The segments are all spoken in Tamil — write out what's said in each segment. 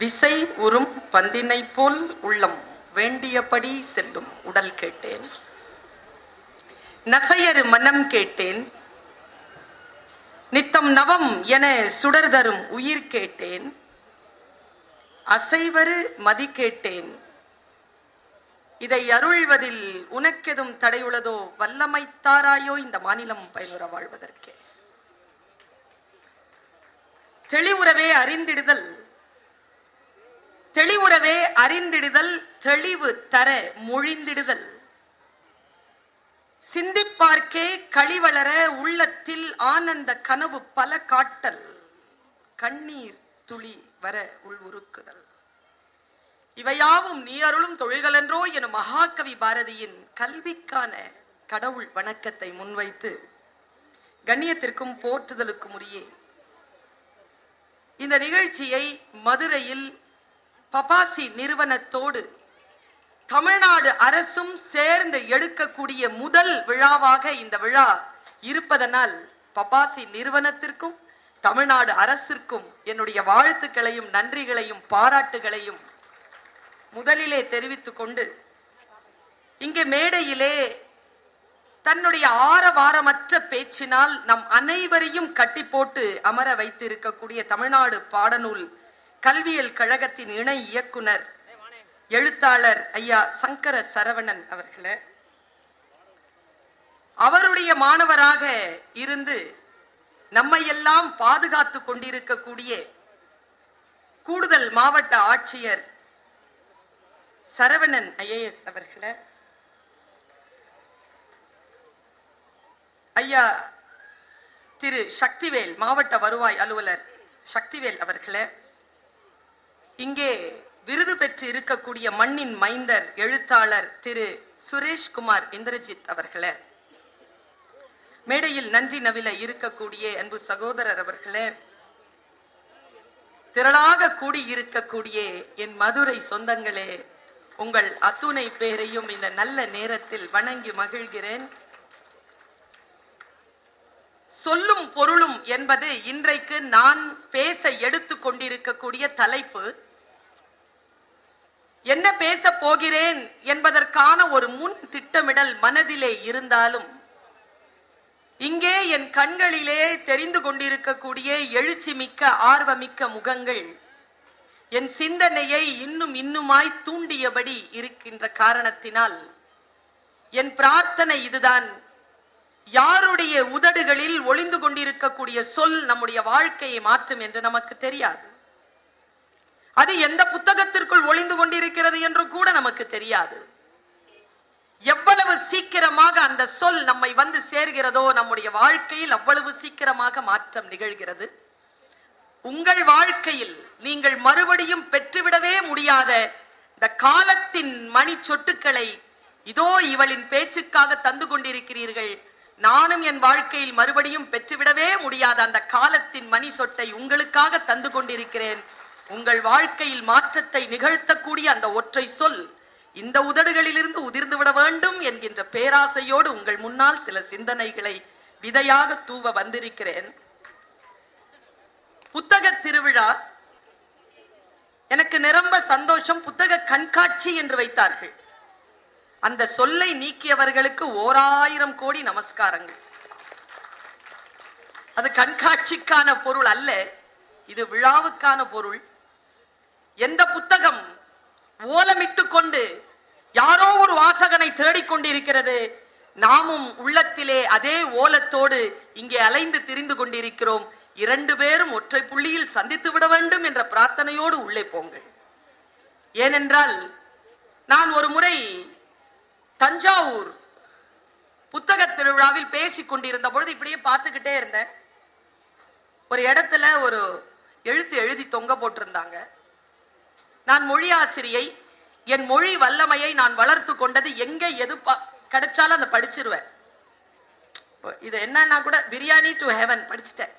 விசை உறும் பந்தினை போல் உள்ளம் வேண்டியபடி செல்லும் உடல் கேட்டேன். நசையரு மனம் கேட்டேன். நித்தம் நவம் என சுடர் தரும் உயிர் கேட்டேன். அசைவரு மதி கேட்டேன். இதை அருள்வதில் உனக்கெதும் தடையுள்ளதோ? வல்லமைத்தாராயோ இந்த மாநிலம் பயிலுற வாழ்வதற்கே. தெளிவுறவே அறிந்திடுதல், தெளிவுறவே அறிந்திடுதல், தெளிவு தர மொழிந்திடுதல், சிந்திப்பார்க்கே களிவளர உள்ளத்தில் ஆனந்த கனவு பல காட்டல், கண்ணீர் துளி வர உள் உருக்குதல். இவையாவும் நீ அருளும் தொழில்களென்றோ எனும் மகாகவி பாரதியின் கல்விக்கான கடவுள் வணக்கத்தை முன்வைத்து கண்ணியத்திற்கும் போற்றுதலுக்கும் உரிய இந்த நிகழ்ச்சியை மதுரையில் பபாசி நிறுவனத்தோடு தமிழ்நாடு அரசும் சேர்ந்து எடுக்கக்கூடிய முதல் விழாவாக இந்த விழா இருப்பதனால் பபாசி நிறுவனத்திற்கும் தமிழ்நாடு அரசிற்கும் என்னுடைய வாழ்த்துக்களையும் நன்றிகளையும் பாராட்டுகளையும் முதலிலே தெரிவித்துக் கொண்டு, இங்கே மேடையிலே தன்னுடைய ஆரவாரமற்ற பேச்சினால் நம் அனைவரையும் கட்டி போட்டு அமர வைத்திருக்கக்கூடிய தமிழ்நாடு பாடநூல் கல்வியல் கழகத்தின் இணை இயக்குனர் எழுத்தாளர் ஐயா சங்கர சரவணன் அவர்களே, அவருடைய மாணவராக இருந்து நம்மையெல்லாம் பாதுகாத்து கொண்டிருக்கக்கூடிய கூடுதல் மாவட்ட ஆட்சியர் சரவணன் IAS அவர்களே, ஐயா திரு சக்திவேல் மாவட்ட வருவாய் அலுவலர் சக்திவேல் அவர்களே, இங்கே விருது பெற்று இருக்கக்கூடிய மண்ணின் மைந்தர் எழுத்தாளர் திரு சுரேஷ்குமார் இந்திரஜித் அவர்களே, மேடையில் நன்றி நவில இருக்கக்கூடிய அன்பு சகோதரர் அவர்களே, திரளாக கூடியிருக்கக்கூடிய என் மதுரை சொந்தங்களே, உங்கள் அத்துணை பேரையும் இந்த நல்ல நேரத்தில் வணங்கி மகிழ்கிறேன். சொல்லும் பொருளும் என்பது இன்றைக்கு நான் பேச எடுத்துக் கொண்டிருக்கக்கூடிய தலைப்பு. என்ன பேச போகிறேன் என்பதற்கான ஒரு முன் திட்டமிடல் மனதிலே இருந்தாலும், இங்கே என் கண்களிலே தெரிந்து கொண்டிருக்கக்கூடிய எழுச்சி மிக்க ஆர்வமிக்க முகங்கள் என் சிந்தனையை இன்னுமாய் தூண்டியபடி இருக்கின்ற காரணத்தினால் என் பிரார்த்தனை இதுதான். யாருடைய உதடுகளில் ஒளிந்து கொண்டிருக்கக்கூடிய சொல் நம்முடைய வாழ்க்கையை மாற்றும் என்று நமக்கு தெரியாது. அது எந்த புத்தகத்திற்குள் ஒளிந்து கொண்டிருக்கிறது என்று கூட நமக்கு தெரியாது. எவ்வளவு சீக்கிரமாக அந்த சொல் நம்மை வந்து சேர்கிறதோ நம்முடைய வாழ்க்கையில் அவ்வளவு சீக்கிரமாக மாற்றம் நிகழ்கிறது. உங்கள் வாழ்க்கையில் நீங்கள் மறுபடியும் பெற்றுவிடவே முடியாத இந்த காலத்தின் மணி சொட்டுக்களை இதோ இவளின் பேச்சுக்காக தந்து கொண்டிருக்கிறீர்கள். நானும் என் வாழ்க்கையில் மறுபடியும் பெற்றுவிடவே முடியாத அந்த காலத்தின் மணி சொட்டை உங்களுக்காக தந்து கொண்டிருக்கிறேன். உங்கள் வாழ்க்கையில் மாற்றத்தை நிகழ்த்தக்கூடிய அந்த ஒற்றை சொல் இந்த உதடுகளிலிருந்து உதிர்ந்து விட வேண்டும் என்கின்ற பேராசையோடு உங்கள் முன்னால் சில சிந்தனைகளை விதையாக தூவ வந்திருக்கிறேன். புத்தக திருவிழா எனக்கு நிரம்ப சந்தோஷம். புத்தக கண்காட்சி என்று வைத்தார்கள். அந்த சொல்லை நீக்கியவர்களுக்கு 1000 கோடி நமஸ்காரங்கள். அது கண்காட்சிக்கான பொருள் அல்ல, இது விழாவுக்கான பொருள். எந்த புத்தகம் ஓலமிட்டு கொண்டு யாரோ ஒரு வாசகனை தேடிக்கொண்டிருக்கிறது, நாமும் உள்ளத்திலே அதே ஓலத்தோடு இங்கே அலைந்து திரிந்து கொண்டிருக்கிறோம். 2 பேரும் ஒற்றை புள்ளியில் சந்தித்து விட வேண்டும் என்ற பிரார்த்தனையோடு உள்ளே போங்கள். ஏனென்றால் நான் ஒரு முறை தஞ்சாவூர் புத்தக திருவிழாவில் பேசிக் கொண்டிருந்த பொழுது இப்படியே பார்த்துக்கிட்டே இருந்தேன். ஒரு இடத்துல ஒரு எழுத்து எழுதி தொங்க போட்டிருந்தாங்க. நான் மொழி ஆசிரியை, என் மொழி வல்லமையை நான் வளர்த்து கொண்டது எங்க எது கிடைச்சாலும் அதை படிச்சிருவேன். இது என்னன்னா கூட பிரியாணி டு ஹெவன் படிச்சுட்டேன்.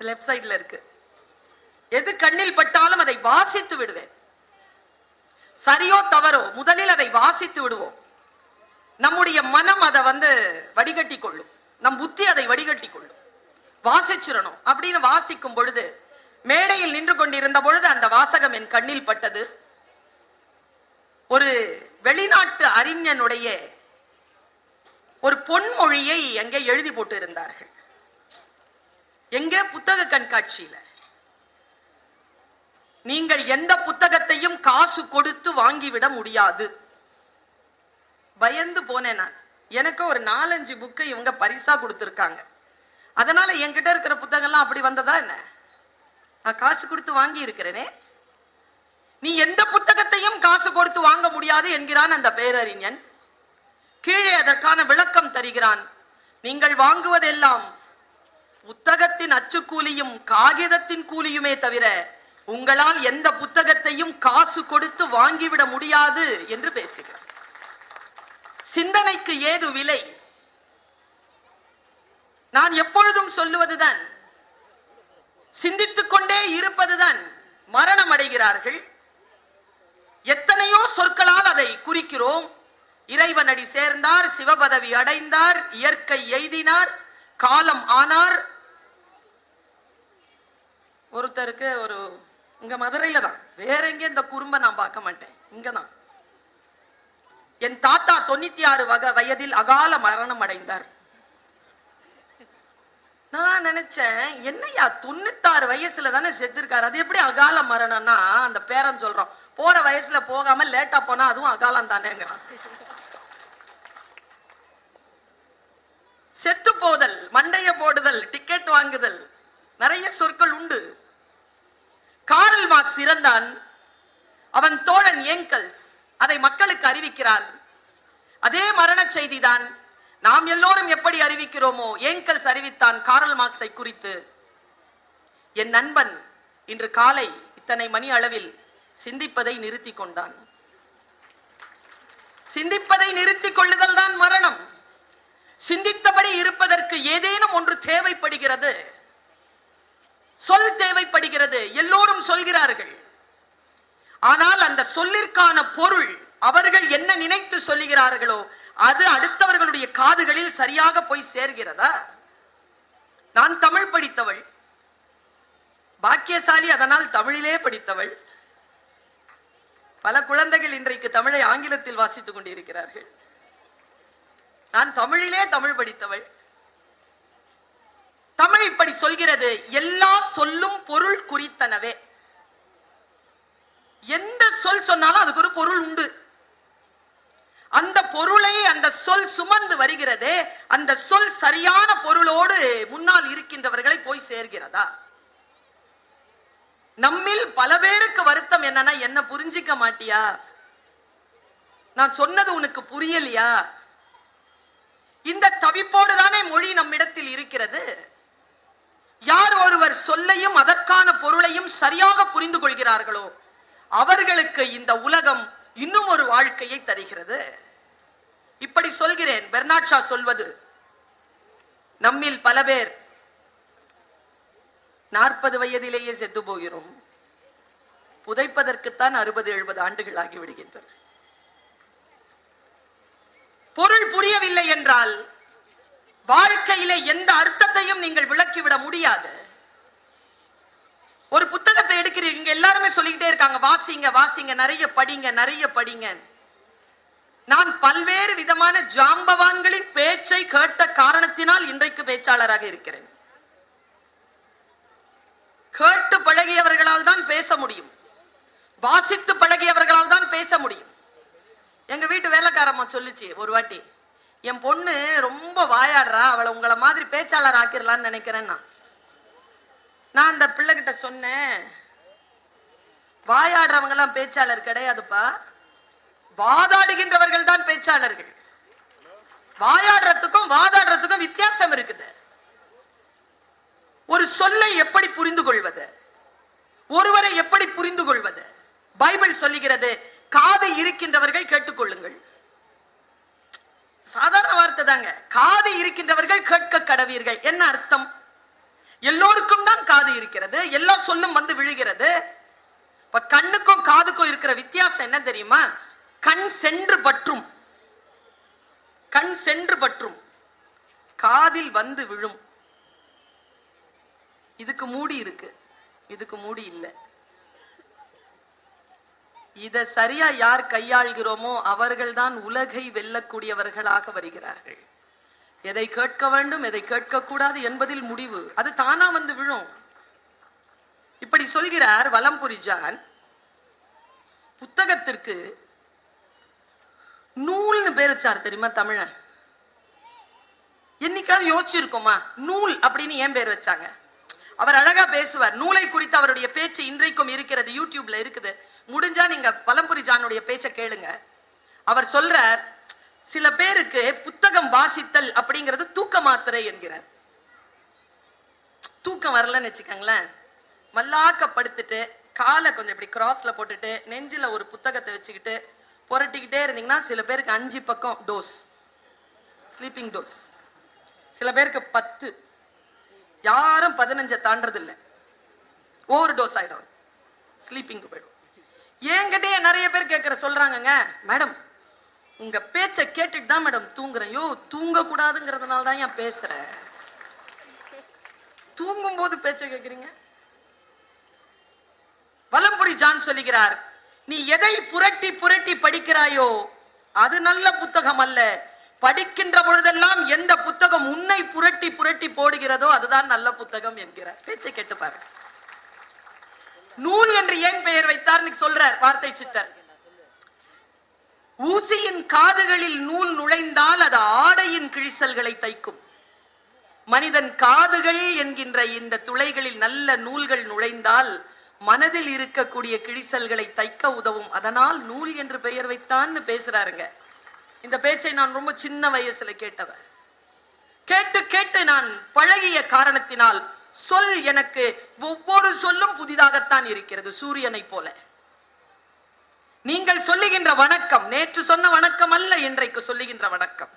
லெஃப்ட் சைட்ல இருக்கு. எது கண்ணில் பட்டாலும் அதை வாசித்து விடுவேன். சரியோ தவறோ முதலில் அதை வாசித்து விடுவோம். நம்முடைய மனம் அதை வடிகட்டி கொள்ளும், நம் புத்தி அதை வடிகட்டி கொள்ளும். வாசிச்சிடணும் அப்படின்னு வாசிக்கும் பொழுது மேடையில் நின்று கொண்டிருந்த பொழுது அந்த வாசகம் என் கண்ணில் பட்டது. ஒரு வெளிநாட்டு அறிஞனுடைய ஒரு பொன்மொழியை அங்கே எழுதி போட்டு இருந்தார்கள். எங்கே? புத்தக கண்காட்சியில. நீங்கள் எந்த புத்தகத்தையும் காசு கொடுத்து வாங்கிவிட முடியாது. பயந்து போனேன் நான். எனக்கு ஒரு 4-5 புக்கை இவங்க பரிசா கொடுத்துருக்காங்க. அதனால என்கிட்ட இருக்கிற புத்தகம்லாம் அப்படி வந்ததா என்ன? நான் காசு கொடுத்து வாங்கி இருக்கிறேனே. நீ எந்த புத்தகத்தையும் காசு கொடுத்து வாங்க முடியாது என்கிறான் அந்த பேரறிஞன். கீழே அதற்கான விளக்கம் தருகிறான். நீங்கள் வாங்குவதெல்லாம் புத்தகத்தின் அச்சுக்கூலியும் காகிதத்தின் கூலியுமே தவிர உங்களால் எந்த புத்தகத்தையும் காசு கொடுத்து வாங்கிவிட முடியாது என்று பேசுகிறார். சிந்தனைக்கு ஏது விலை? நான் எப்பொழுதும் சொல்லுவதுதான், சிந்தித்துக் கொண்டே இருப்பதுதான். மரணம் அடைகிறார்கள். எத்தனையோ சொற்களால் அதை குறிக்கிறோம். இறைவனடி சேர்ந்தார், சிவபதவி அடைந்தார், இயற்கை எய்தினார், காலம் ஆனார். ஒருத்தருக்கு ஒரு இங்க மதுரையில தான், வேற எங்க இந்த குறும்ப நான் பார்க்க மாட்டேன், இங்கதான். என் தாத்தா 96 வயதில் அகால மரணம் அடைந்தார். நான் நினைச்சேன், என்னையா 96 வயசுல தானே செத்துருக்காரு, அது எப்படி அகால மரணம்னா? அந்த பேரன் சொல்றோம், போற வயசுல போகாம லேட்டா போனா அதுவும் அகாலம் தானேங்கிறான். செத்து போதல், மண்டைய போடுதல், டிக்கெட் வாங்குதல், நிறைய சொற்கள் உண்டு. கார்ல் மார்க்ஸ் இறந்தான். அவன் தோழன் ஏங்கல்ஸ் அதை மக்களுக்கு அறிவிக்கிறான். அதே மரண செய்திதான் நாம் எல்லோரும் எப்படி அறிவிக்கிறோமோ ஏங்கல்ஸ் அறிவித்தான் கார்ல் மார்க்ஸை குறித்து. என் நண்பன் இன்று காலை இத்தனை மணி அளவில் சிந்திப்பதை நிறுத்தி கொண்டான். சிந்திப்பதை நிறுத்திக் கொள்ளுதல் தான் மரணம். சிந்தித்தபடி இருப்பதற்கு ஏதேனும் ஒன்று தேவைப்படுகிறது. சொல் தேவைப்படுகிறது. எல்லோரும் சொல்கிறார்கள். ஆனால் அந்த சொல்லிற்கான பொருள் அவர்கள் என்ன நினைத்து சொல்லுகிறார்களோ அது அடுத்தவர்களுடைய காதுகளில் சரியாக போய் சேர்கிறதா? நான் தமிழ் படித்தவள், பாக்கியசாலி, அதனால் தமிழிலே படித்தவள். பல குழந்தைகள் இன்றைக்கு தமிழை ஆங்கிலத்தில் வாசித்துக் கொண்டிருக்கிறார்கள். நான் தமிழிலே தமிழ் படித்தவள். தமிழ் இப்படி சொல்கிறது, எல்லா சொல்லும் பொருள் குறித்தனவே. எந்த சொல் சொன்னாலும் அதுக்கு ஒரு பொருள் உண்டு. அந்த பொருளை அந்த சொல் சுமந்து வருகிறது. அந்த சொல் சரியான பொருளோடு முன்னால் இருக்கின்றவர்களை போய் சேர்கிறதா? நம்மில் பல பேருக்கு வருத்தம் என்னன்னா, என்ன புரிஞ்சிக்க மாட்டியா, நான் சொன்னது உனக்கு புரியலையா? இந்த தவிப்போடு தானே மொழி நம்மிடத்தில் இருக்கிறது. யார் ஒருவர் சொல்லையும் அதற்கான பொருளையும் சரியாக புரிந்து கொள்கிறார்களோ அவர்களுக்கு இந்த உலகம் இன்னும் ஒரு வாழ்க்கையை தருகிறது. இப்படி சொல்கிறேன். பெர்னாட் ஷா சொல்வது, நம்மில் பல பேர் 40 வயதிலேயே செத்து போகிறோம். புதைப்பதற்குத்தான் 60-70 ஆண்டுகள் ஆகிவிடுகின்றன. பொருள் புரியவில்லை என்றால் வாழ்க்கையிலே எந்த அர்த்தத்தையும் நீங்கள் விளக்கிவிட முடியாது. ஒரு புத்தகத்தை எடுக்கிறீங்க, எல்லாருமே சொல்லிக்கிட்டே இருக்காங்க, வாசிங்க வாசிங்க, நிறைய படிங்க நிறைய படிங்க. நான் பல்வேறு விதமான ஜாம்பவான்களின் பேச்சை கேட்ட காரணத்தினால் இன்றைக்கு பேச்சாளராக இருக்கிறேன். கேட்டு பழகியவர்களால் தான் பேச முடியும், வாசித்து பழகியவர்களால் தான் பேச முடியும். எங்க வீட்டு வேலைக்காரம்மா சொல்லுச்சு ஒரு வாட்டி, என் பொண்ணு ரொம்ப வாயாடுறா, அவளை உங்களை மாதிரி பேச்சாளர் ஆக்கிடலான்னு நினைக்கிறேன். நான் அந்த பிள்ளைகிட்ட சொன்னேன், வாயாடுறவங்க எல்லாம் பேச்சாளர் கிடையாதுப்பா, வாதாடுகின்றவர்கள் தான் பேச்சாளர்கள். வாயாடுறதுக்கும் வாதாடுறதுக்கும் வித்தியாசம் இருக்குது. ஒரு சொல்லை எப்படி புரிந்து கொள்வது, ஒருவரை எப்படி புரிந்து கொள்வது? பைபிள் சொல்லுகிறது, காது இருக்கின்றவர்கள் கேட்டுக்கொள்ளுங்கள். சாதாரண வார்த்தை தாங்க, காது இருக்கின்றவர்கள் கேட்க கடவீர்கள். என்ன அர்த்தம்? எல்லோருக்கும் தான் காது இருக்கிறது, எல்லா சொல்லும் வந்து விழுகிறது. இப்ப கண்ணுக்கும் காதுக்கும் இருக்கிற வித்தியாசம் என்ன தெரியுமா? கண் சென்று பற்றும், கண் சென்று பற்றும், காதில் வந்து விழும். இதுக்கு மூடி இருக்கு. இதுக்கு மூடி இல்லை. இத சரியா யார் கையாள்கிறோமோ அவர்கள்தான் உலகை வெல்லக்கூடியவர்களாக வருகிறார்கள். எதை கேட்க வேண்டும், எதை கேட்க கூடாது என்பதில் முடிவு அது தானா வந்து விழும். இப்படி சொல்கிறார் வலம்புரி ஜான். புத்தகத்திற்கு நூல்னு பேர் வச்சார் தெரியுமா தமிழன்? என்னைக்காவது யோசிச்சிருக்கோமா நூல் அப்படின்னு ஏன் பேர் வச்சாங்க? அவர் அழகா பேசுவார். நூலை குறித்து அவருடைய பேச்சு இன்றைக்கும் இருக்கிறது, யூடியூப்ல இருக்குது. முடிஞ்சா நீங்க வலம்புரி ஜானுடைய பேச்சை கேளுங்க. அவர் சொல்றார், சில பேருக்கு புத்தகம் வாசித்தல் அப்படிங்கிறது தூக்க மாத்திரை என்கிறார். தூக்கம் வரலன்னு வச்சுக்கோங்களேன், மல்லாக்கப்படுத்திட்டு காலை கொஞ்சம் இப்படி கிராஸ்ல போட்டுட்டு நெஞ்சில ஒரு புத்தகத்தை வச்சுக்கிட்டு புரட்டிக்கிட்டே இருந்தீங்கன்னா சில பேருக்கு 5 பக்கம் டோஸ், ஸ்லீப்பிங் டோஸ். சில பேருக்கு 10, யாரும் 15 தாண்டது இல்லை, ஓவர் டோஸ் ஆயிடும், ஸ்லீப்பிங்கு போயிடும். என்கிட்டயே நிறைய பேர் கேட்கிற சொல்றாங்கங்க, மேடம் உங்க பேச்சை கேட்டுட்டு தான் மேடம் தூங்குறேன். யோ, தூங்க கூடாதுங்கிறதுனால தான் ஏன் பேசுறேன், தூங்கும் போது பேச்சை கேட்கிறீங்க. வலம்புரி ஜான் சொல்லுகிறார், நீ எதை புரட்டி புரட்டி படிக்கிறாயோ அது நல்ல புத்தகம் அல்ல. படிக்கின்ற பொழுதெல்லாம் எந்த புத்தகம் உன்னை புரட்டி புரட்டி போடுகிறதோ அதுதான் நல்ல புத்தகம் என்கிறார். பேச்சை கேட்டுப்பாரு. நூல் என்று ஏன் பெயர் வைத்தார் சொல்றார் வார்த்தை சித்தர். ஊசியின் காதுகளில் நூல் நுழைந்தால் அது ஆடையின் கிழிசல்களை தைக்கும். மனிதன் காதுகள் என்கின்ற இந்த துளைகளில் நல்ல நூல்கள் நுழைந்தால் மனதில் இருக்கக்கூடிய கிழிசல்களை தைக்க உதவும். அதனால் நூல் என்று பெயர் வைத்தான்னு பேசுறாருங்க. இந்த பேச்சை நான் ரொம்ப சின்ன வயசுல கேட்டவர். கேட்டு கேட்டு நான் பழகிய காரணத்தினால் சொல் எனக்கு ஒவ்வொரு சொல்லும் புதிதாகத்தான் இருக்கிறது, சூரியனை போல. நீங்கள் சொல்லுகின்ற வணக்கம் நேற்று சொன்ன வணக்கம் அல்ல, இன்றைக்கு சொல்லுகின்ற வணக்கம்.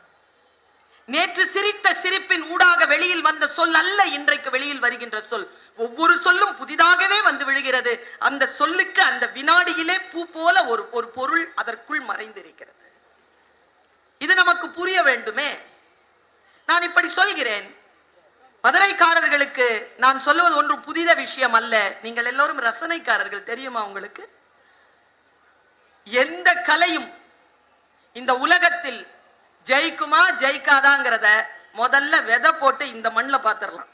நேற்று சிரித்த சிரிப்பின் ஊடாக வெளியில் வந்த சொல் அல்ல, இன்றைக்கு வெளியில் வருகின்ற சொல். ஒவ்வொரு சொல்லும் புதிதாகவே வந்து விழுகிறது. அந்த சொல்லுக்கு அந்த வினாடியிலே பூ போல ஒரு பொருள் அதற்குள் மறைந்திருக்கிறது. இது நமக்கு புரிய வேண்டுமே. நான் இப்படி சொல்கிறேன், மதுரைக்காரர்களுக்கு நான் சொல்லுவது ஒன்றும் புதித விஷயம் அல்ல. நீங்கள் எல்லோரும் ரசனைக்காரர்கள், தெரியுமா உங்களுக்கு? எந்த கலையும் இந்த உலகத்தில் ஜெயிக்குமா ஜெயிக்காதாங்கிறத முதல்ல விதை போட்டு இந்த மண்ணில் பார்த்துடலாம்.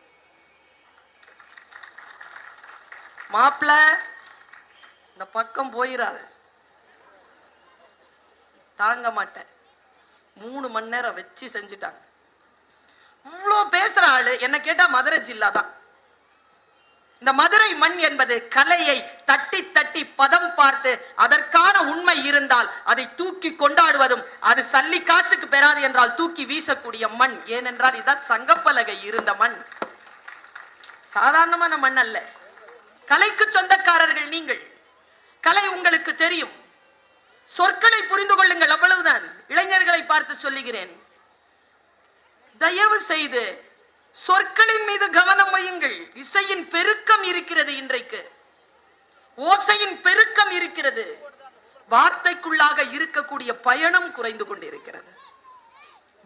மாப்பிள்ள இந்த பக்கம் போயிடாது, தாங்க மாட்டேன். 3 மணி நேரம் வச்சு செஞ்சுட்டாங்க. இவ்வளோ பேசுற ஆளு என்ன கேட்டா மதுரை ஜில்லா தான். இந்த மதுரை மண் என்பது கலையை தட்டி தட்டி பதம் பார்த்து அதற்கான உண்மை இருந்தால் அதை தூக்கி கொண்டாடுவதும், அது சல்லி காசுக்கு பெறாது என்றால் தூக்கி வீசக்கூடிய மண். ஏனென்றால் இதுதான் சங்கப்பலகை இருந்த மண், சாதாரணமான மண் அல்ல. கலைக்கு சொந்தக்காரர்கள் நீங்கள், கலை உங்களுக்கு தெரியும். சொற்களை புரிந்து கொள்ளுங்கள், அவ்வளவுதான். இளைஞர்களை பார்த்து சொல்லுகிறேன், தயவு செய்து சொற்களின் மீது கவனம் வையுங்கள். இசையின் பெருக்கம் இருக்கிறது, இன்றைக்கு ஓசையின் பெருக்கம் இருக்கிறது. வார்த்தைக்குள்ளாக இருக்கக்கூடிய பயணம் குறைந்து கொண்டிருக்கிறது.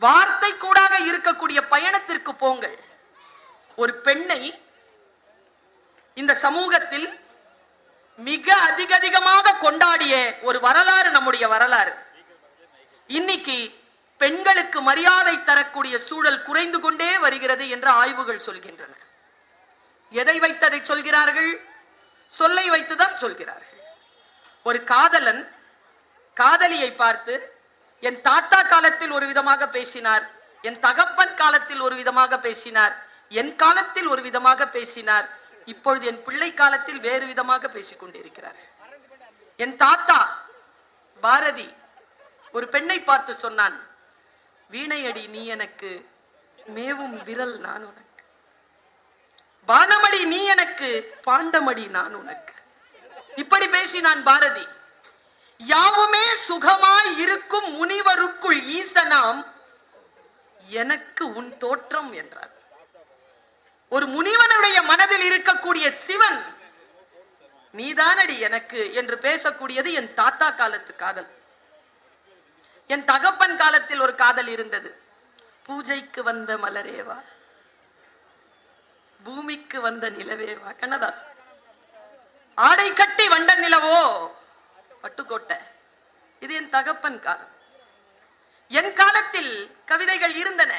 வார்த்தை கூடாக இருக்கக்கூடிய பயணத்திற்கு போங்கள். ஒரு பெண்ணை இந்த சமூகத்தில் மிக அதிகமாக கொண்டாடிய ஒரு வரலாறு நம்முடைய வரலாறு. இன்னைக்கு பெண்களுக்கு மரியாதை தரக்கூடிய சூழல் குறைந்து கொண்டே வருகிறது என்று ஆய்வுகள் சொல்கின்றன. எதை வைத்ததை சொல்கிறார்கள்? சொல்லை வைத்துதான் சொல்கிறார்கள். ஒரு காதலன் காதலியை பார்த்து, என் தாத்தா காலத்தில் ஒரு விதமாக பேசினார், என் தகப்பன் காலத்தில் ஒரு விதமாக பேசினார், என் காலத்தில் ஒரு விதமாக பேசினார், இப்பொழுது என் பிள்ளை காலத்தில் வேறு விதமாக பேசிக் கொண்டிருக்கிறார். என் தாத்தா பாரதி ஒரு பெண்ணை பார்த்து சொன்னான், வீணையடி நீ எனக்கு, மேவும் விரல் நான் உனக்கு, பானமடி நீ எனக்கு, பாண்டமடி நான் உனக்கு. இப்படி பேசினான் பாரதி. யாவுமே சுகமாய் இருக்கும் முனிவருக்குள் ஈசனாம் எனக்கு உன் தோற்றம் என்றார். ஒரு முனிவனுடைய மனதில் இருக்கக்கூடிய சிவன் நீதானடி எனக்கு என்று பேசக்கூடியது என் தாத்தா காலத்து காதல். என் தகப்பன் காலத்தில் ஒரு காதல் இருந்தது. பூஜைக்கு வந்த மலரேவா, பூமிக்கு வந்த நிலவேவா, கண்ணதாசன். ஆடை கட்டி வண்ட நிலவோ பட்டுக்கோட்டை. இது என் தகப்பன் காலம். என் காலத்தில் கவிதைகள் இருந்தன.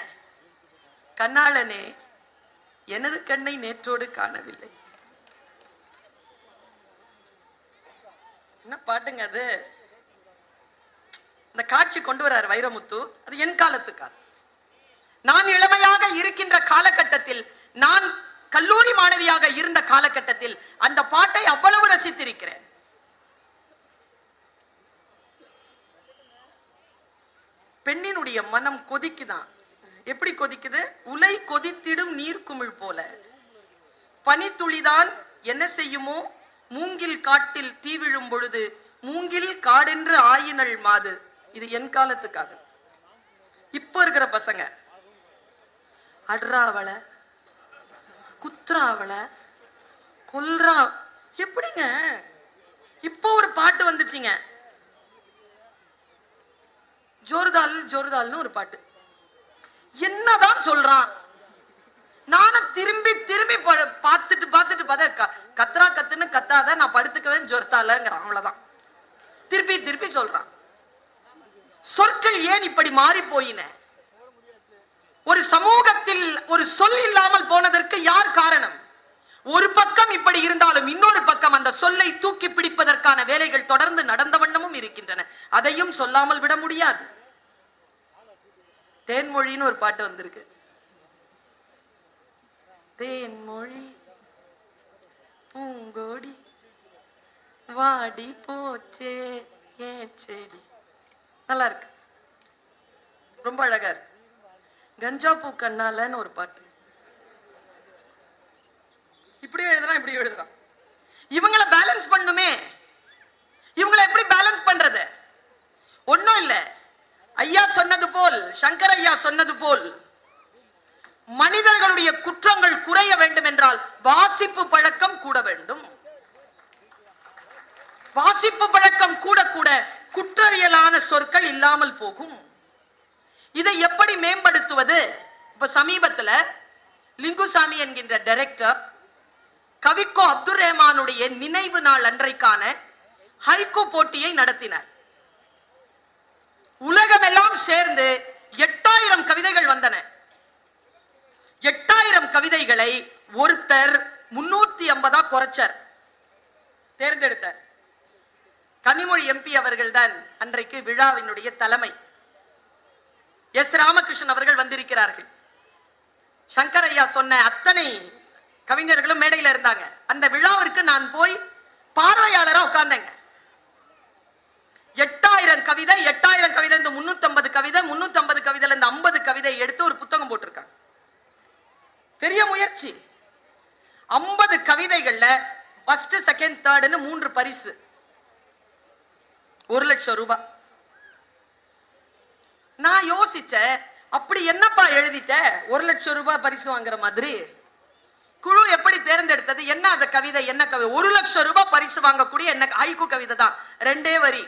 கண்ணாளனே எனது கண்ணை நேற்றோடு காணவில்லை. என்ன பாட்டுங்க அது? இந்த காட்சி கொண்டு வர்றார் வைரமுத்து. அது என் காலத்து காலம். நான் இளமையாக இருக்கின்ற காலகட்டத்தில், நான் கல்லூரி மாணவியாக இருந்த காலகட்டத்தில் அந்த பாட்டை அவ்வளவு ரசித்திருக்கிறேன். பெண்ணினுடைய மனம் கொதிக்குதான். எப்படி கொதிக்குது? உலை கொதித்திடும் நீர்க்குமிழ் போல. பனித்துளிதான் என்ன செய்யுமோ, மூங்கில் காட்டில் தீ விழும் பொழுது மூங்கில் காடென்று ஆயினள் மாது. இது என் காலத்து காதல். இப்ப இருக்கிற பசங்க அட்ராவள, குத்ராவள, கொல்றா. எப்படிங்க? இப்போ ஒரு பாட்டு வந்துச்சுங்க, ஜோர்தால் ஜோர்தால்னு ஒரு பாட்டு. என்னதான் சொல்றான்? நானும் திரும்பி திரும்பி பார்த்துட்டு கத்ரா கத்துன்னு கத்தாத, நான் படுத்துக்கவேன் ஜொர்த்தாலங்கிறான். அவ்வளவுதான். திருப்பி திருப்பி சொல்றான். சொற்கள் ஏன் இப்படி மாறி போயின? ஒரு சமூகத்தில் ஒரு சொல் இல்லாமல் போனதற்கு யார் காரணம்? ஒரு பக்கம் இப்படி இருந்தாலும் இன்னொரு பக்கம் அந்த சொல்லை தூக்கி பிடிப்பதற்கான வேலைகள் தொடர்ந்து நடந்த வண்ணமும் இருக்கின்றன. அதையும் சொல்லாமல் விட முடியாது. தேன்மொழின்னு ஒரு பாட்டு வந்திருக்கு. தேன்மொழி பூங்கோடி வாடி போச்சே ஏன் செடி. நல்லா இருக்கு, ரொம்ப அழகா இருக்கு. கஞ்சா பூ கண்ணாலன்னு ஒரு பாட்டு. இப்படியும் எழுதுறான், இப்படியும் எழுதுறான். இவங்களை பேலன்ஸ் பண்ணுமே. இவங்களை எப்படி பேலன்ஸ் பண்றது? ஒன்னும் இல்ல. ஐயா சொன்னது போல், சங்கர் ஐயா சொன்னது போல், மனிதர்களுடைய குற்றங்கள் குறைய வேண்டும் என்றால் வாசிப்பு பழக்கம் கூட வேண்டும். வாசிப்பு பழக்கம் கூட கூட குற்றவியலான சொற்கள் இல்லாமல் போகும். இதை எப்படி மேம்படுத்துவது? இப்ப சமீபத்துல லிங்குசாமி என்கின்ற டைரக்டர் கவிக்கோ அப்துல் ரஹ்மானுடைய நினைவு நாள் அன்றைக்கான ஹைகோ போட்டியை நடத்தினார். உலகமெல்லாம் சேர்ந்து 8000 கவிதைகள் வந்தன. 8000 கவிதைகளை ஒருத்தர் 350 குறைச்சார், தேர்ந்தெடுத்தார். கனிமொழி எம்பி அவர்கள் தான் அன்றைக்கு விழாவினுடைய தலைமை. எஸ் ராமகிருஷ்ணன் அவர்கள் வந்திருக்கிறார்கள். சங்கர் ஐயா சொன்ன அத்தனை கவிஞர்களும் மேடையில் இருந்தாங்க. அந்த விழாவிற்கு நான் போய் பார்வையாளரா உட்கார்ந்தேங்க. 8000 கவிதை, 8000 கவிதை, இந்த 350 கவிதை, 350 கவிதைல இந்த 50 கவிதை எடுத்து ஒரு புத்தகம் போட்டிருக்காங்க. பெரிய முயற்சி. 50 கவிதைகள்ல ஃபர்ஸ்ட், செகண்ட், தேர்ட்னு 3 பரிசு. 1 லட்சம் ரூபாய். நான் யோசிச்சேன், அப்படி என்னப்பா எழுதிட்ட 1 லட்சம் ரூபாய் பரிசு வாங்குற மாதிரி? குழு எப்படி தேர்ந்தெடுத்தது? என்ன அந்த கவிதை, என்ன கவிதை? 1 லட்சம் ரூபாய் பரிசு வாங்கக்கூடிய என்ன ஹைக்கூ கவிதை தான், 2 வரி.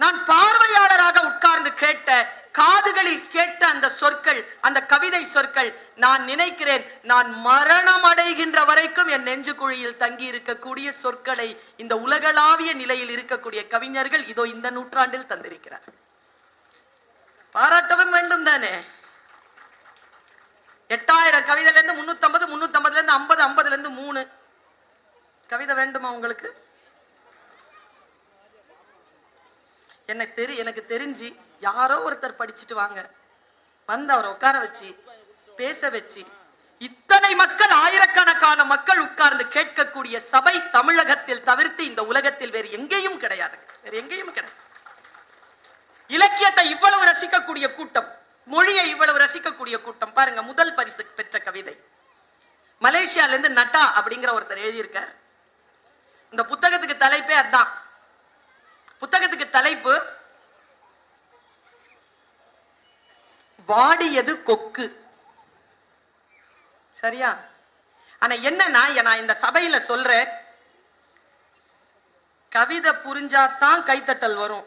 நான் பார்வையாளராக உட்கார்ந்து கேட்ட, காதுகளில் கேட்ட அந்த சொற்கள், அந்த கவிதை சொற்கள், நான் நினைக்கிறேன், நான் மரணம் அடைகின்ற வரைக்கும் என் நெஞ்சு குழியில் தங்கி இருக்கக்கூடிய சொற்களை இந்த உலகளாவிய நிலையில் இருக்கக்கூடிய கவிஞர்கள் இதோ இந்த நூற்றாண்டில் தந்திருக்கிறார். பாராட்டவும் வேண்டும் தானே? 8000 கவிதையில இருந்து 350, 350ல இருந்து 50, 50ல இருந்து 3 கவிதை வேண்டுமா உங்களுக்கு? எனக்கு தெரிஞ்சு யாரோ ஒருத்தர் படிச்சுட்டு வாங்க வந்து அவரை உட்கார வச்சு பேச வச்சு, இத்தனை மக்கள், ஆயிரக்கணக்கான மக்கள் உட்கார்ந்து கேட்கக்கூடிய சபை தமிழகத்தில் தவிர்த்து இந்த உலகத்தில் வேறு எங்கேயும் கிடையாது. வேறு எங்கேயும் கிடையாது. இலக்கியத்தை இவ்வளவு ரசிக்கக்கூடிய கூட்டம், மொழியை இவ்வளவு ரசிக்கக்கூடிய கூட்டம் பாருங்க. முதல் பரிசு பெற்ற கவிதை மலேசியால இருந்து நட்டா அப்படிங்கிற ஒருத்தர் எழுதியிருக்கார். இந்த புத்தகத்துக்கு தலைப்பே அதான். புத்தகத்துக்கு தலைப்பு வாடியது கொக்கு. சரியா? ஆனா என்னன்னா, நான் இந்த சபையில சொல்றேன், கவிதை புரிஞ்சாதான் கைத்தட்டல் வரும்.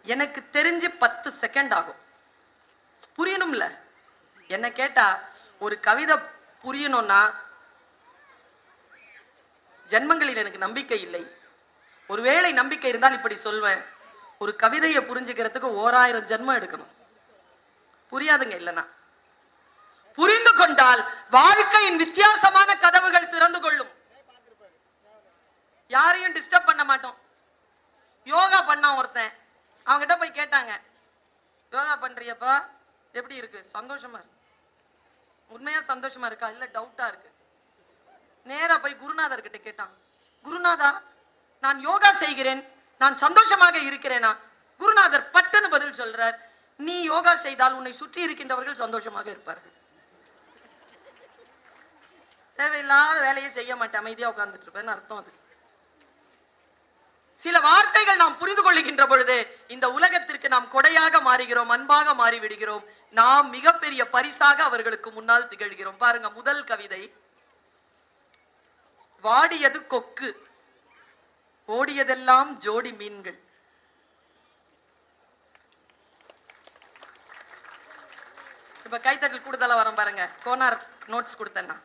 எனக்கு தெரிஞ்சு 10 செகண்ட் ஆகும். புரியணும்ல? என்ன கேட்டா, ஒரு கவிதை புரியணும்னா ஜென்மங்களில் எனக்கு நம்பிக்கை இல்லை. ஒருவேளை நம்பிக்கை இருந்தால் இப்படி சொல்வேன், ஒரு கவிதையை புரிஞ்சுக்கிறதுக்கு 1000 ஜென்மம் எடுக்கணும். புரியாதுங்க. இல்லைன்னா புரிந்து கொண்டால் வாழ்க்கையின் வித்தியாசமான கதவுகள் திறந்து கொள்ளும். யாரையும் டிஸ்டர்ப் பண்ண மாட்டோம். யோகா பண்ணா ஒருத்தன், அவங்ககிட்ட போய் கேட்டாங்க, யோகா பண்றியப்பா எப்படி இருக்கு? சந்தோஷமா இருக்கு. உண்மையா சந்தோஷமா இருக்கா? இல்ல டவுட்டா இருக்கு. நேரா போய் குருநாதர் கிட்ட கேட்டான், குருநாதா நான் யோகா செய்கிறேன், நான் சந்தோஷமாக இருக்கிறேனா? குருநாதர் பட்டுன்னு பதில் சொல்றார், நீ யோகா செய்தால் உன்னை சுற்றி இருக்கின்றவர்கள் சந்தோஷமாக இருப்பார்கள். தேவையில்லாத வேலையை செய்ய மாட்டேன், அமைதியா உட்கார்ந்துட்டு இருப்பேன்னு அர்த்தம். அது சில வார்த்தைகள் நாம் புரிந்து கொள்ளுகின்ற பொழுது இந்த உலகத்திற்கு நாம் கொடையாக மாறுகிறோம், அன்பாக மாறிவிடுகிறோம். நாம் மிகப்பெரிய பரிசாக அவர்களுக்கு முன்னால் திகழ்கிறோம். பாருங்க, முதல் கவிதை, வாடியது கொக்கு, ஓடியதெல்லாம் ஜோடி மீன்கள். இப்ப கைத்தட்டல் கூடுதலா வரும் பாருங்க. கோனார் நோட்ஸ் கொடுத்தேன்னா,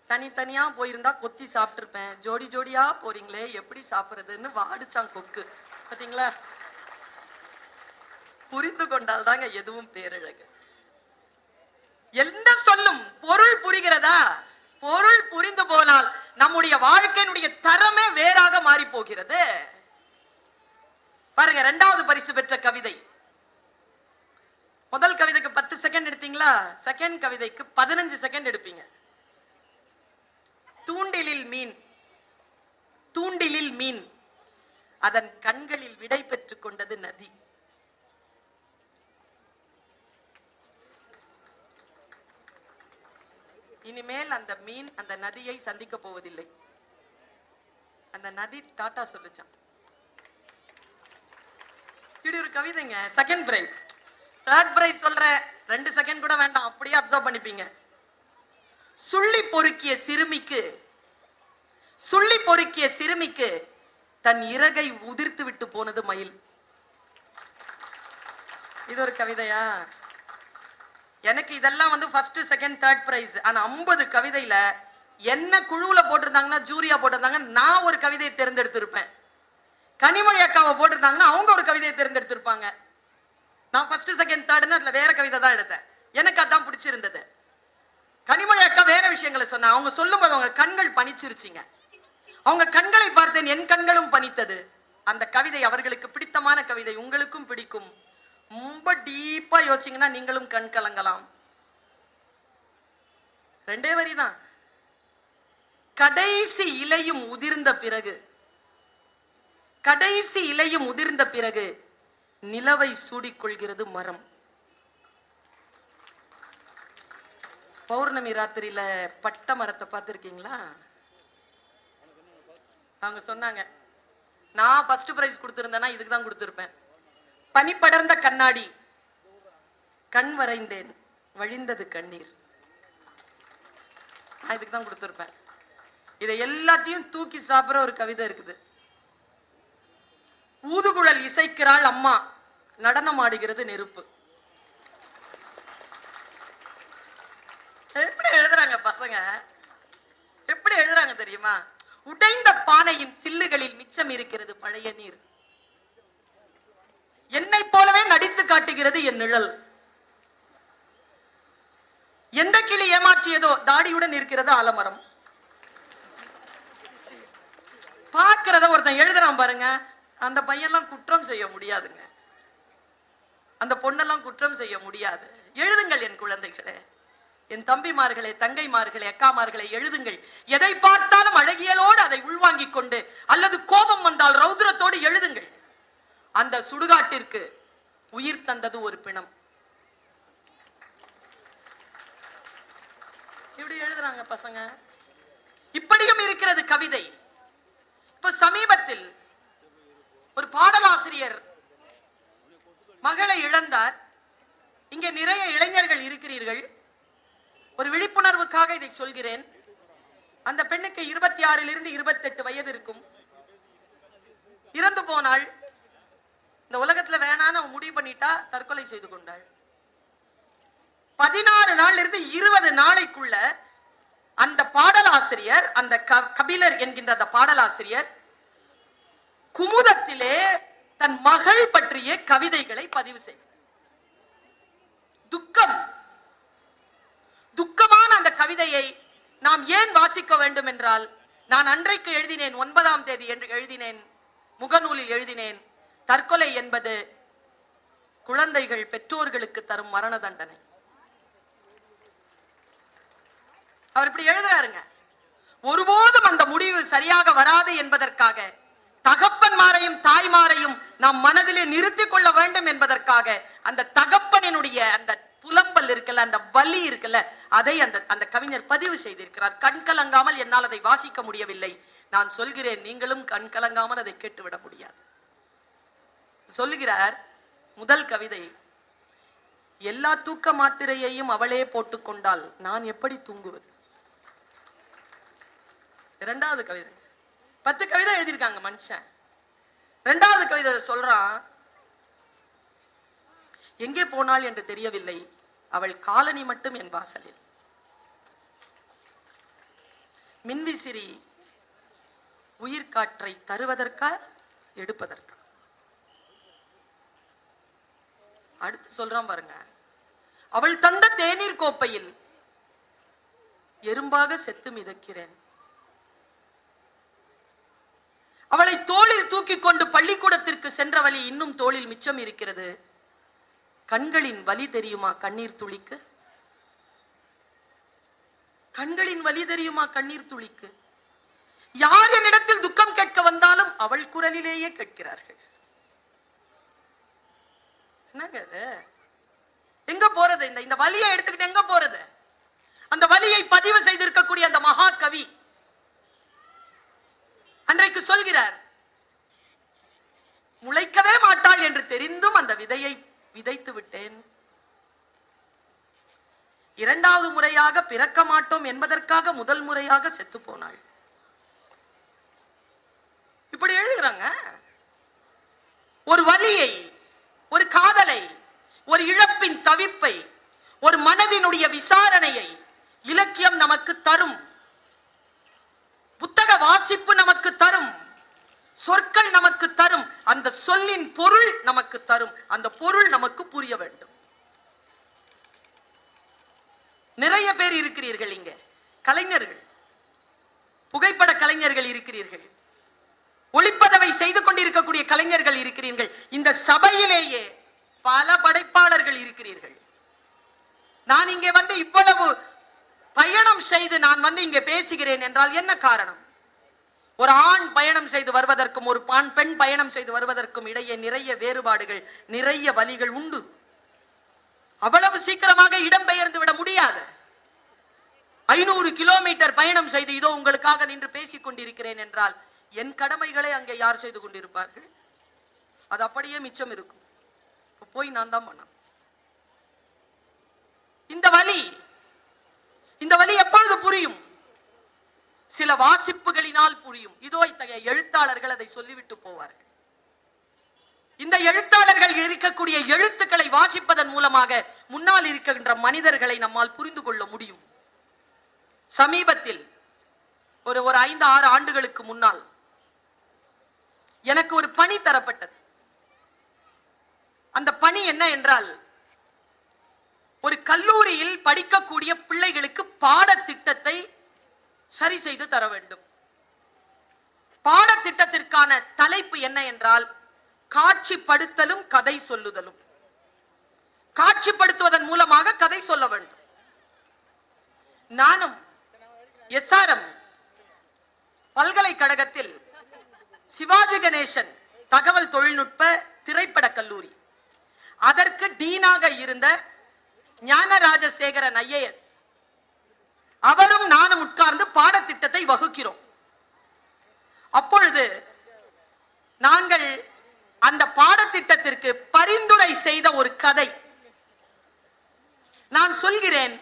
தனித்தனியா போயிருந்தா கொத்தி சாப்பிட்டு இருப்பேன், ஜோடி ஜோடியா போறீங்களே எப்படி சாப்பிடுறதுன்னு வாடிச்சான் கொக்கு. பாத்தீங்களா? புரிந்து கொண்டால் தாங்க எதுவும் பேரழகு. எந்த சொல்லும் பொருள் புரிகிறதா? பொருள் புரிந்து போனால் நம்முடைய வாழ்க்கையினுடைய தரமே வேறாக மாறி போகிறது. பாருங்க, 2வது பரிசு பெற்ற கவிதை. முதல் கவிதைக்கு 10 செகண்ட் எடுத்தீங்களா? செகண்ட் கவிதைக்கு 15 செகண்ட் எடுப்பீங்க. தூண்டிலில் மீன், தூண்டிலில் மீன், அதன் கண்களில் விடை பெற்றுக் கொண்டது நதி. இனிமேல் அந்த மீன் அந்த நதியை சந்திக்க போவதில்லை. அந்த நதி டாடா சொல்லுச்சான். இப்படி ஒரு கவிதைங்க. Second prize. தேர்ட் பிரைஸ் சொல்ற 2 செகண்ட் கூட வேண்டாம், அப்படியே அப்சர்வ் பண்ணிப்பீங்க. சுள்ளி பொறுக்கிய சிறுமிக்கு, சுள்ளி பொறுக்கிய சிறுமிக்கு தன் இறகை உதிர்த்து விட்டு போனது மயில். இது ஒரு கவிதையா? எனக்கு இதெல்லாம் வந்து ஃபர்ஸ்ட் செகண்ட் தேர்ட் பிரைஸ். ஆனா 50 கவிதையில என்ன குழுவுல போட்டிருந்தாங்கன்னா, ஜூரியா போட்டிருந்தாங்க, நான் ஒரு கவிதையை தேர்ந்தெடுத்திருப்பேன். கனிமொழி அக்காவை போட்டிருந்தாங்கன்னா அவங்க ஒரு கவிதையை தேர்ந்தெடுத்திருப்பாங்க. நான் ஃபர்ஸ்ட் செகண்ட் தேர்ட்னு அதுல வேற கவிதை தான் எடுத்தேன். எனக்கு அதான் பிடிச்சிருந்தது. கனிமொழி அக்கா வேற விஷயங்களை சொன்னா, அவங்க சொல்லும் போது அவங்க கண்கள் பனிச்சிருச்சிங்க. அவங்க கண்களை பார்த்தேன், என் கண்களும் பனித்தது. அந்த கவிதை அவர்களுக்கு பிடித்தமான கவிதை, உங்களுக்கும் பிடிக்கும். ரொம்ப டீப்பா யோசிச்சீங்கன்னா நீங்களும் கண் கலங்கலாம். 2 வரிதான். கடைசி இலையும் உதிர்ந்த பிறகு, கடைசி இலையும் உதிர்ந்த பிறகு நிலவை சூடிக்கொள்கிறது மரம். பௌர்ணமி ராத்திரியில பட்ட மரத்தை பார்த்திருக்கீங்களா? அவங்க சொன்னாங்க, நான் ஃபர்ஸ்ட் பிரைஸ் கொடுத்திருந்தேன்னா இதுக்கு தான் கொடுத்திருப்பேன். பனி படர்ந்த கண்ணாடி, கண் வரைந்தேன், வழிந்தது கண்ணீர். நான் இதுக்கு தான் கொடுத்திருப்பேன். இதை எல்லாத்தையும் தூக்கி சாப்பிடுற ஒரு கவிதை இருக்குது. ஊதுகுழல் இசைக்கிறாள் அம்மா, நடனம் ஆடுகிறது நெருப்பு. எப்படி எழுதுறாங்க பசங்க, எப்படி எழுதுறாங்க தெரியுமா? உடைந்த பானையின் சில்லுகளில் மிச்சம் இருக்கிறது பழைய நீர். என்னை போலவே நடித்து காட்டுகிறது என் நிழல். எந்த கிளி ஏமாற்றியதோ தாடியுடன் இருக்கிறது ஆலமரம். பார்க்கிறத ஒருத்தன் எழுதுறான் பாருங்க, அந்த பையன்லாம் குற்றம் செய்ய முடியாதுங்க, அந்த பொண்ணெல்லாம் குற்றம் செய்ய முடியாது. எழுதுங்கள் என் குழந்தைகளே, என் தம்பிமார்களே, தங்கைமார்களே, அக்காமார்களே, எழுதுங்கள். எதை பார்த்தாலும் அழகியலோடு அதை உள்வாங்கிக் கொண்டு, அல்லது கோபம் வந்தால் ரௌத்ரத்தோடு எழுதுங்கள். அந்த சுடுகாட்டிற்கு உயிர் தந்தது ஒரு பிணம். இப்படி எழுதுறாங்க பசங்க. இப்படியும் இருக்கிறது கவிதை. இப்ப சமீபத்தில் ஒரு பாடலாசிரியர் மகளை இழந்தார். இங்கே நிறைய இளைஞர்கள் இருக்கிறீர்கள், ஒரு விழிப்புணர்வுக்காக இதை சொல்கிறேன். அந்த பெண்ணுக்கு 26 to 28 வயது இருக்கும். இறந்து போனாள். இந்த உலகத்துல வேணான்னு அவன் முடிவு பண்ணிட்டா, தற்கொலை செய்து கொண்டாள். 16 நாள்ல இருந்து 20 நாளைக்குள்ள அந்த பாடலாசிரியர், அந்த கபிலர் என்கின்ற அந்த பாடலாசிரியர் குமுதத்திலே தன் மகள் பற்றிய கவிதைகளை பதிவு செய்தார். துக்கமான அந்த கவிதையை நாம் ஏன் வாசிக்க வேண்டும் என்றால், நான் அன்றைக்கு எழுதினேன், 9ஆம் தேதி என்று எழுதினேன், முகநூலில் எழுதினேன், தற்கொலை என்பது குழந்தைகள் பெற்றோர்களுக்கு தரும் மரண தண்டனை. அவர் இப்படி எழுதுறாருங்க. ஒருபோதும் அந்த முடிவு சரியாக வராது என்பதற்காக, தகப்பன்மாரையும் தாய்மாரையும் நாம் மனதிலே நிறுத்திக் கொள்ள வேண்டும் என்பதற்காக, அந்த தகப்பனினுடைய அந்த புலம்பல் இருக்குல்ல, அந்த வலி இருக்குல்ல, அதை அந்த கவிஞர் பதிவு செய்திருக்கிறார். கண் கலங்காமல் என்னால் அதை வாசிக்க முடியவில்லை. நான் சொல்கிறேன், நீங்களும் கண் கலங்காமல் அதை கேட்டுவிட முடியாது. சொல்லுகிறார் முதல் கவிதை, எல்லா தூக்க மாத்திரையையும் அவளே போட்டுக்கொண்டால் நான் எப்படி தூங்குவது. இரண்டாவது கவிதை, 10 கவிதை எழுதியிருக்காங்க மனுஷன். இரண்டாவது கவிதை சொல்றான், எங்கே போனாள் என்று தெரியவில்லை, அவள் காலனி மட்டும் என் வாசலில். மின்விசிறி உயிர்காற்றை தருவதற்கா எடுப்பதற்கா? அடுத்து சொல்றான் பாருங்க, அவள் தந்த தேநீர் கோப்பையில் எறும்பாக செத்து மிதக்கிறேன். அவளை தோளில் தூக்கி கொண்டு பள்ளிக்கூடத்திற்கு சென்ற வழி இன்னும் தோளில் மிச்சம் இருக்கிறது. கண்களின் வலி தெரியுமா கண்ணீர் துளிக்கு? கண்களின் வலி தெரியுமா கண்ணீர் துளிக்கு? யார் என்னிடத்தில் துக்கம் கேட்க வந்தாலும் அவள் குரலிலேயே கேட்கிறார்கள். என்னங்க எங்க போறது? இந்த வலியை எடுத்துக்கிட்டு எங்க போறது? அந்த வலியை பதிவு செய்திருக்கக்கூடிய அந்த மகா கவி அன்றைக்கு சொல்கிறார், முளைக்கவே மாட்டாள் என்று தெரிந்தும் அந்த விதையை விதைத்து விட்டேன். இரண்டாவது முறையாக பிறக்க மாட்டோம் என்பதற்காக முதல் முறையாக செத்து போனாள். இப்படி எழுதுகிறாங்க. ஒரு வலியை, ஒரு காதலை, ஒரு இழப்பின் தவிப்பை, ஒரு மனதினுடைய விசாரணையை இலக்கியம் நமக்கு தரும். புத்தக வாசிப்பு நமக்கு தரும். சொற்கள் நமக்கு தரும். அந்த சொல்லின் பொருள் நமக்கு தரும். அந்த பொருள் நமக்கு புரிய வேண்டும். நிறைய பேர் இருக்கிறீர்கள் இங்க, கலைஞர்கள், புகைப்பட கலைஞர்கள் இருக்கிறீர்கள், ஒளிப்பதவை செய்து கொண்டிருக்கக்கூடிய கலைஞர்கள் இருக்கிறீர்கள். இந்த சபையிலேயே பல படைப்பாளர்கள் இருக்கிறீர்கள். நான் இங்கே வந்து இவ்வளவு பயணம் செய்து நான் வந்து இங்கே பேசுகிறேன் என்றால் என்ன காரணம்? ஒரு ஆண் பயணம் செய்து வருவதற்கும் ஒரு பெண் பயணம் செய்து வருவதற்கும் இடையே நிறைய வேறுபாடுகள், நிறைய வலிகள் உண்டு. அவ்வளவு சீக்கிரமாக இடம்பெயர்ந்து விட முடியாது. 500 கிலோமீட்டர் பயணம் செய்து இதோ உங்களுக்காக நின்று பேசிக் கொண்டிருக்கிறேன் என்றால் என் கடமைகளை அங்கே யார் செய்து கொண்டிருப்பார்கள்? அது அப்படியே மிச்சம் இருக்கும். போய் நான் தான் பண்ணேன். இந்த வலி எப்பொழுது புரியும்? சில வாசிப்புகளினால் புரியும். இதோ இத்தகைய எழுத்தாளர்கள் அதை சொல்லிவிட்டு போவார்கள். இந்த எழுத்தாளர்கள் இருக்கக்கூடிய எழுத்துக்களை வாசிப்பதன் மூலமாக முன்னால் இருக்கின்ற மனிதர்களை நம்மால் புரிந்து கொள்ள முடியும். சமீபத்தில் ஒரு 5-6 ஆண்டுகளுக்கு முன்னால் எனக்கு ஒரு பணி தரப்பட்டது. அந்த பணி என்ன என்றால், ஒரு கல்லூரியில் படிக்கக்கூடிய பிள்ளைகளுக்கு பாடத்திட்டத்தை சரி செய்து தர வேண்டும். பாடத்திட்டத்திற்கான தலைப்பு என்ன என்றால், காட்சிப்படுத்தலும் கதை சொல்லுதலும். காட்சிப்படுத்துவதன் மூலமாக கதை சொல்ல வேண்டும். நானும் SRM பல்கலைக்கழகத்தில் சிவாஜி கணேசன் தகவல் தொழில்நுட்ப திரைப்பட கல்லூரி, அதற்கு டீனாக இருந்த ஞானராஜசேகரன் IAS அவரும் நானும் உட்கார்ந்து பாடத்திட்டத்தை வகுக்கிறோம். அப்பொழுது நாங்கள் அந்த பாடத்திட்டத்திற்கு பரிந்துரை செய்த ஒரு கதை, நான் சொல்கிறேன்,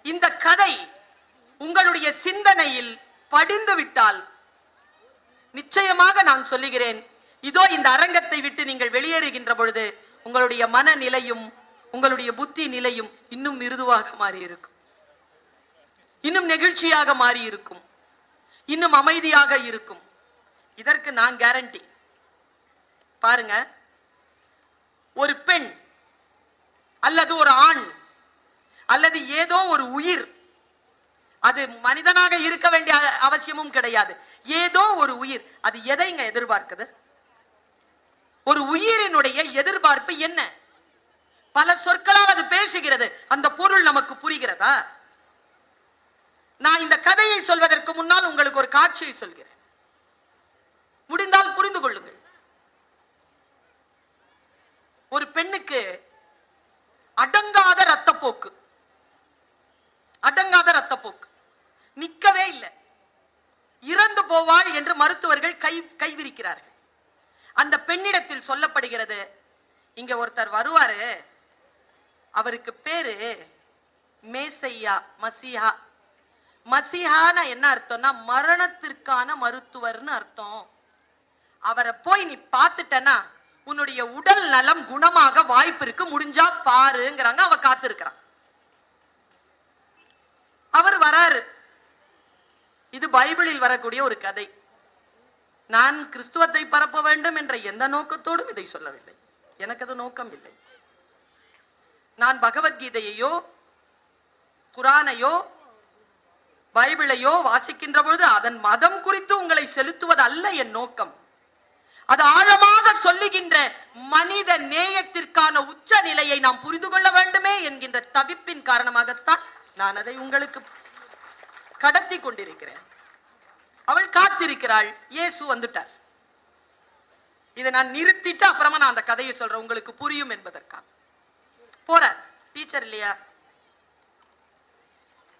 இந்த கதை உங்களுடைய சிந்தனையில் படிந்து விட்டால் நிச்சயமாக நான் சொல்லுகிறேன், இதோ இந்த அரங்கத்தை விட்டு நீங்கள் வெளியேறுகின்ற பொழுது உங்களுடைய மனநிலையும் உங்களுடைய புத்தி நிலையும் இன்னும் மிருதுவாக மாறி இருக்கும். இன்னும் நெகிழ்ச்சியாக மாறி இருக்கும், இன்னும் அமைதியாக இருக்கும். இதற்கு நான் கேரண்டி. பாருங்க, ஒரு பெண் அல்லது ஒரு ஆண் அல்லது ஏதோ ஒரு உயிர், அது மனிதனாக இருக்க வேண்டிய அவசியமும் கிடையாது, ஏதோ ஒரு உயிர், அது எதைங்க எதிர்பார்க்குது? ஒரு உயிரினுடைய எதிர்பார்ப்பு என்ன? பல சொற்களால் அது பேசுகிறது, அந்த பொருள் நமக்கு புரிகிறதா? நான் இந்த கதையை சொல்வதற்கு முன்னால் உங்களுக்கு ஒரு காட்சியை சொல்கிறேன், முடிந்தால் புரிந்து கொள்ளுங்கள். ஒரு பெண்ணுக்கு அடங்காத ரத்தப்போக்கு, அடங்காத ரத்தப்போக்கு, நிற்கவே இல்லை, இறந்து போவாள் என்று மருத்துவர்கள் கைவிரிக்கிறார்கள். அந்த பெண்ணிடத்தில் சொல்லப்படுகிறது, இங்க ஒருத்தர் வருவாரு, அவருக்கு பேரு மேசையா, மசிஹா. மசிஹானா என்ன அர்த்தம்னா மரணத்திற்கான மருத்துவர்னு அர்த்தம். அவரை போய் நீ பார்த்துட்டனா உன்னுடைய உடல் நலம் குணமாக வாய்ப்பு இருக்கு, முடிஞ்சா பாருங்கிறாங்க. அவ காத்திருக்கிறான். அவர் வராரு. இது பைபிளில் வரக்கூடிய ஒரு கதை. நான் கிறிஸ்துவத்தை பரப்ப வேண்டும் என்ற எந்த நோக்கத்தோடும் இதை சொல்லவில்லை, எனக்கு அது நோக்கம் இல்லை. நான் பகவத்கீதையோ குரானையோ பைபிளையோ வாசிக்கின்ற பொழுது அதன் மதம் குறித்து உங்களை செலுத்துவது அல்ல என் நோக்கம். அது ஆழமாக சொல்லுகின்ற மனித நேயத்திற்கான உச்ச நிலையை நாம் புரிந்து கொள்ள வேண்டுமே என்கின்ற தவிப்பின் காரணமாகத்தான் நான் அதை உங்களுக்கு கடத்தி கொண்டிருக்கிறேன். அவள் காத்திருக்கிறாள், இயேசு வந்துட்டார். இதை நான் நிறுத்திட்டு அப்புறமா நான் அந்த கதையை சொல்றேன், உங்களுக்கு புரியும் என்பதற்காக. போற டீச்சர் இல்லையா,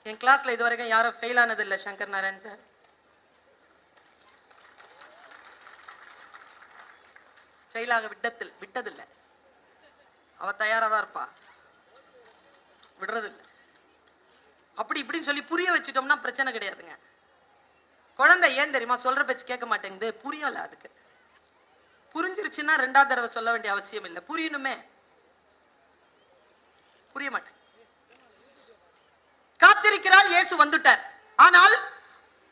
என் கிளாஸ்ல இதுவரைக்கும் யாரும் ஃபெயில் ஆனது இல்லை, சங்கர் நாராயண் சார். செயலாக விட்டதில்லை, அவ தயாரா தான் இருப்பா, விடுறதில்லை. அப்படி இப்படின்னு சொல்லி புரிய வச்சுட்டோம்னா பிரச்சனை கிடையாதுங்க. குழந்தை ஏன் தெரியுமா சொல்ற பேச்சு கேட்க மாட்டேங்குது, புரியல. அதுக்கு புரிஞ்சிருச்சுன்னா ரெண்டாவது தடவை சொல்ல வேண்டிய அவசியம் இல்லை. புரியணுமே, புரிய மாட்டேன். காத்திருக்கிறாள், இயேசு வந்துட்டார். ஆனால்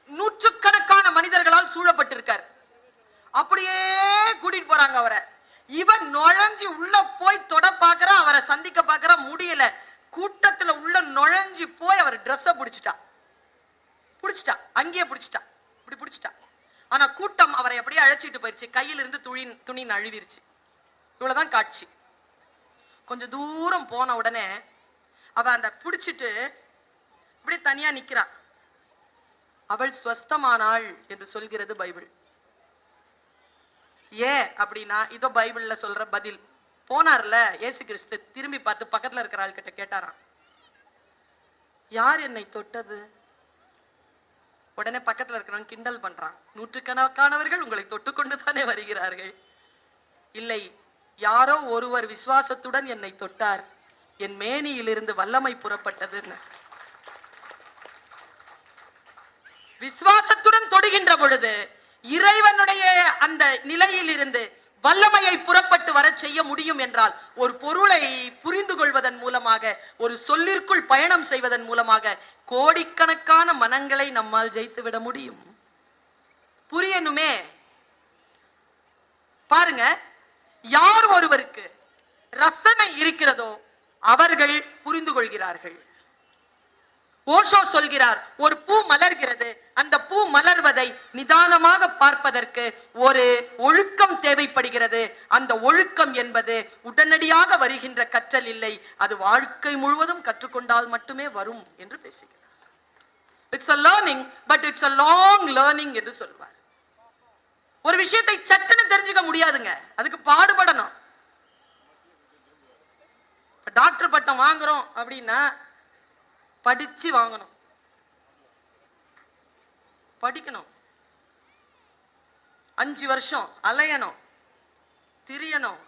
நூற்றுக்கணக்கான மனிதர்களால் சூழப்பட்டிருக்கார். அப்படியே கூட்டிட்டு போறாங்க அவரை. இவன் நுழைஞ்சு உள்ள போய் தொட பாக்குற, அவரை சந்திக்க பாக்குற, முடியல. கூட்டத்துல உள்ள நுழைஞ்சு போய் அவர் ட்ரெஸ்ஸ பிடிச்சிட்டா, அங்கேயே பிடிச்சிட்டா, இப்படி பிடிச்சிட்டா. ஆனா கூட்டம் அவரை அப்படியே அழைச்சிட்டு போயிடுச்சு, கையிலிருந்து துணி நழுவிருச்சு. இவ்வளவுதான் காட்சி. கொஞ்சம் தூரம் போன உடனே அவ அந்த பிடிச்சிட்டு இப்படி தனியா நிக்கிறான். அவள் ஸ்வஸ்தமானாள் என்று சொல்கிறது பைபிள். ஏன் அப்படின்னா இதோ பைபிள்ல சொல்ற பதில். போனார்ல இயேசு கிறிஸ்து, திரும்பி பார்த்து பக்கத்துல இருக்கிற ஆள் கிட்ட கேட்டாராம், யார் என்னை தொட்டது? உடனே பக்கத்துல இருக்கிறவன் கிண்டல் பண்றான், நூற்றுக்கணக்கானவர்கள் உங்களை தொட்டுக்கொண்டுதானே வருகிறார்கள். இல்லை, யாரோ ஒருவர் விசுவாசத்துடன் என்னை தொட்டார், என் மேனியிலிருந்து வல்லமை புறப்பட்டதுன்னு. விசுவாசத்துடன் தொடுகின்ற பொழுது இறைவனுடைய அந்த நிலையில் இருந்து வல்லமையை புறப்பட்டு வர செய்ய முடியும் என்றால், ஒரு பொருளை புரிந்து கொள்வதன் மூலமாக, ஒரு சொல்லிற்குள் பயணம் செய்வதன் மூலமாக கோடிக்கணக்கான மனங்களை நம்மால் ஜெயித்து விட முடியும். புரியணுமே. பாருங்க, யார் ஒருவருக்கு ரசனை இருக்கிறதோ அவர்கள் புரிந்து கொள்கிறார்கள். ஓஷோ சொல்கிறார், ஒரு பூ மலர்கிறது, அந்த பூ மலர்வதை நிதானமாக பார்ப்பதற்கு ஒரு ஒழுக்கம் தேவைப்படுகிறது. அந்த ஒழுக்கம் என்பது உடனடியாக வருகின்ற கற்றல் இல்லை, அது வாழ்க்கை முழுவதும் கற்றுக்கொண்டால் மட்டுமே வரும் என்று பேசுகிறார். It's a learning, but it's a long learning என்று சொல்வார். ஒரு விஷயத்தை சட்டுன்னு தெரிஞ்சுக்க முடியாதுங்க, அதுக்கு பாடுபடணும். டாக்டர் பட்டம் வாங்குறோம் அப்படின்னா படிச்சு வாங்கணும், படிக்கணும், 5 வருஷம் அலையணும், திரியணும்,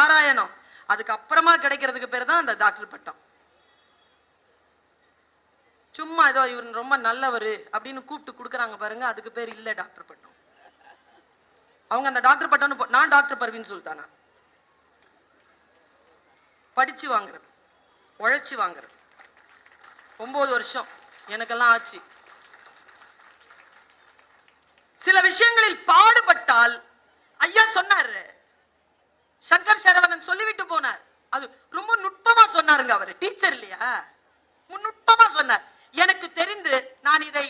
ஆராயணும். அதுக்கு அப்புறமா கிடைக்கிறதுக்கு பேர் தான் அந்த டாக்டர் பட்டம். சும்மா ஏதோ இவர் ரொம்ப நல்லவர் அப்படின்னு கூப்பிட்டு கொடுக்குறாங்க பாருங்க, அதுக்கு பேர் இல்ல டாக்டர் பட்டம். அவங்க அந்த டாக்டர் பட்டம், நான் டாக்டர் பர்வீன் சுல்தானா, படிச்சு வாங்குறது, உழைச்சு வாங்குறது. 9 வருஷம் எனக்கெல்லாம் ஆச்சு. சில விஷயங்களில் பாடுபட்டால் ஐயா சொன்னார், சங்கர் சரவணன் சொல்லிவிட்டு போனார். அது ரொம்ப நுட்பமா சொன்னாருங்க. அவர் டீச்சர் இல்லையா, நுட்பமா சொன்னார். எனக்கு தெரிந்து நான் இதை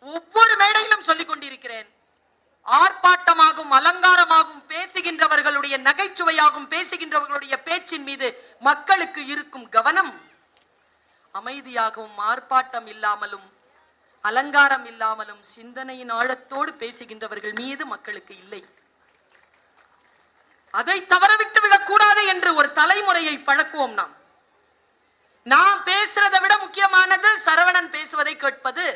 ஒவ்வொரு மேடையிலும் சொல்லிக் கொண்டிருக்கிறேன். ஆர்ப்பாட்டமாகும் அலங்காரமாகும் பேசுகின்றவர்களுடைய நகைச்சுவையாகும் பேசுகின்றவர்களுடைய பேச்சின் மீது மக்களுக்கு இருக்கும் கவனம் அமைதியாகவும் ஆர்ப்பாட்டம் இல்லாமலும் அலங்காரம் இல்லாமலும் சிந்தனையின் ஆழத்தோடு பேசுகின்றவர்கள் மீது மக்களுக்கு இல்லை. அதை தவறவிட்டு விடக்கூடாது என்று ஒரு தலைமுறையை பழக்குவோம். நாம் பேசுறதை விட முக்கியமானது சரவணன் பேசுவதை கேட்பது.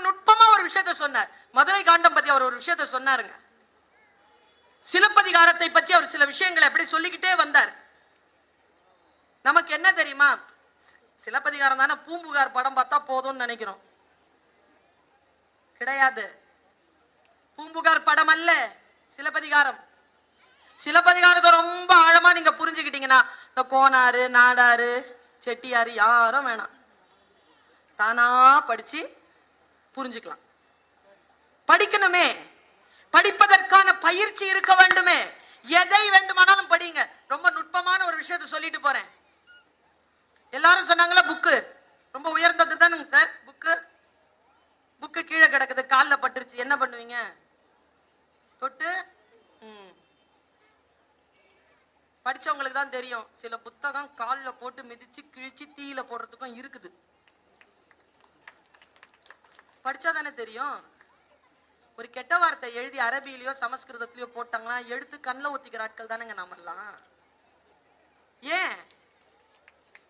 நுட்பமா ஒரு விஷயத்தை சொன்னார். மதுரை காண்டம் பத்தி அவர் ஒரு விஷயத்தை சொன்னாருங்க. சிலப்பதிகாரத்தை பற்றி அவர் சில விஷயங்களை எப்படி சொல்லிக்கிட்டே வந்தார். நமக்கு என்ன தெரியுமா, சிலப்பதிகாரம் தானே, பூம்புகார் படம் பார்த்தா போதும்னு நினைக்கிறோம். கிடையாது. பூம்புகார் படம் அல்ல சிலப்பதிகாரம். சிலப்பதிகாரத்தை ரொம்ப ஆழமா நீங்க புரிஞ்சுக்கிட்டீங்கன்னா இந்த கோனாறு நாடாறு செட்டியாறு யாரும் வேணாம், தானா படிச்சு புரிஞ்சுக்கலாம். படிக்கணுமே, படிப்பதற்கான பயிற்சி இருக்க வேண்டுமே. எதை வேண்டுமானாலும் படிங்க. ரொம்ப நுட்பமான ஒரு விஷயத்தை சொல்லிட்டு போறேன். எல்லாரும் சொன்னாங்களா புக்கு ரொம்ப உயர்ந்தது தானுங்க சார். புக்கு கீழே கிடக்குது, காலில் பட்டுருச்சு, என்ன பண்ணுவீங்க? தொட்டு படிச்சவங்களுக்கு தான் தெரியும். சில புத்தகம் காலில் போட்டு மிதிச்சு கிழிச்சு தீயில போடுறதுக்கும் இருக்குது. படிச்சாதானே தெரியும். ஒரு கெட்ட வார்த்தை எழுதி அரபியிலயோ சமஸ்கிருதத்திலயோ போட்டாங்கன்னா எடுத்து கண்ணில் ஊத்திக்கிற ஆட்கள் தானேங்க நாமெல்லாம். ஏன்?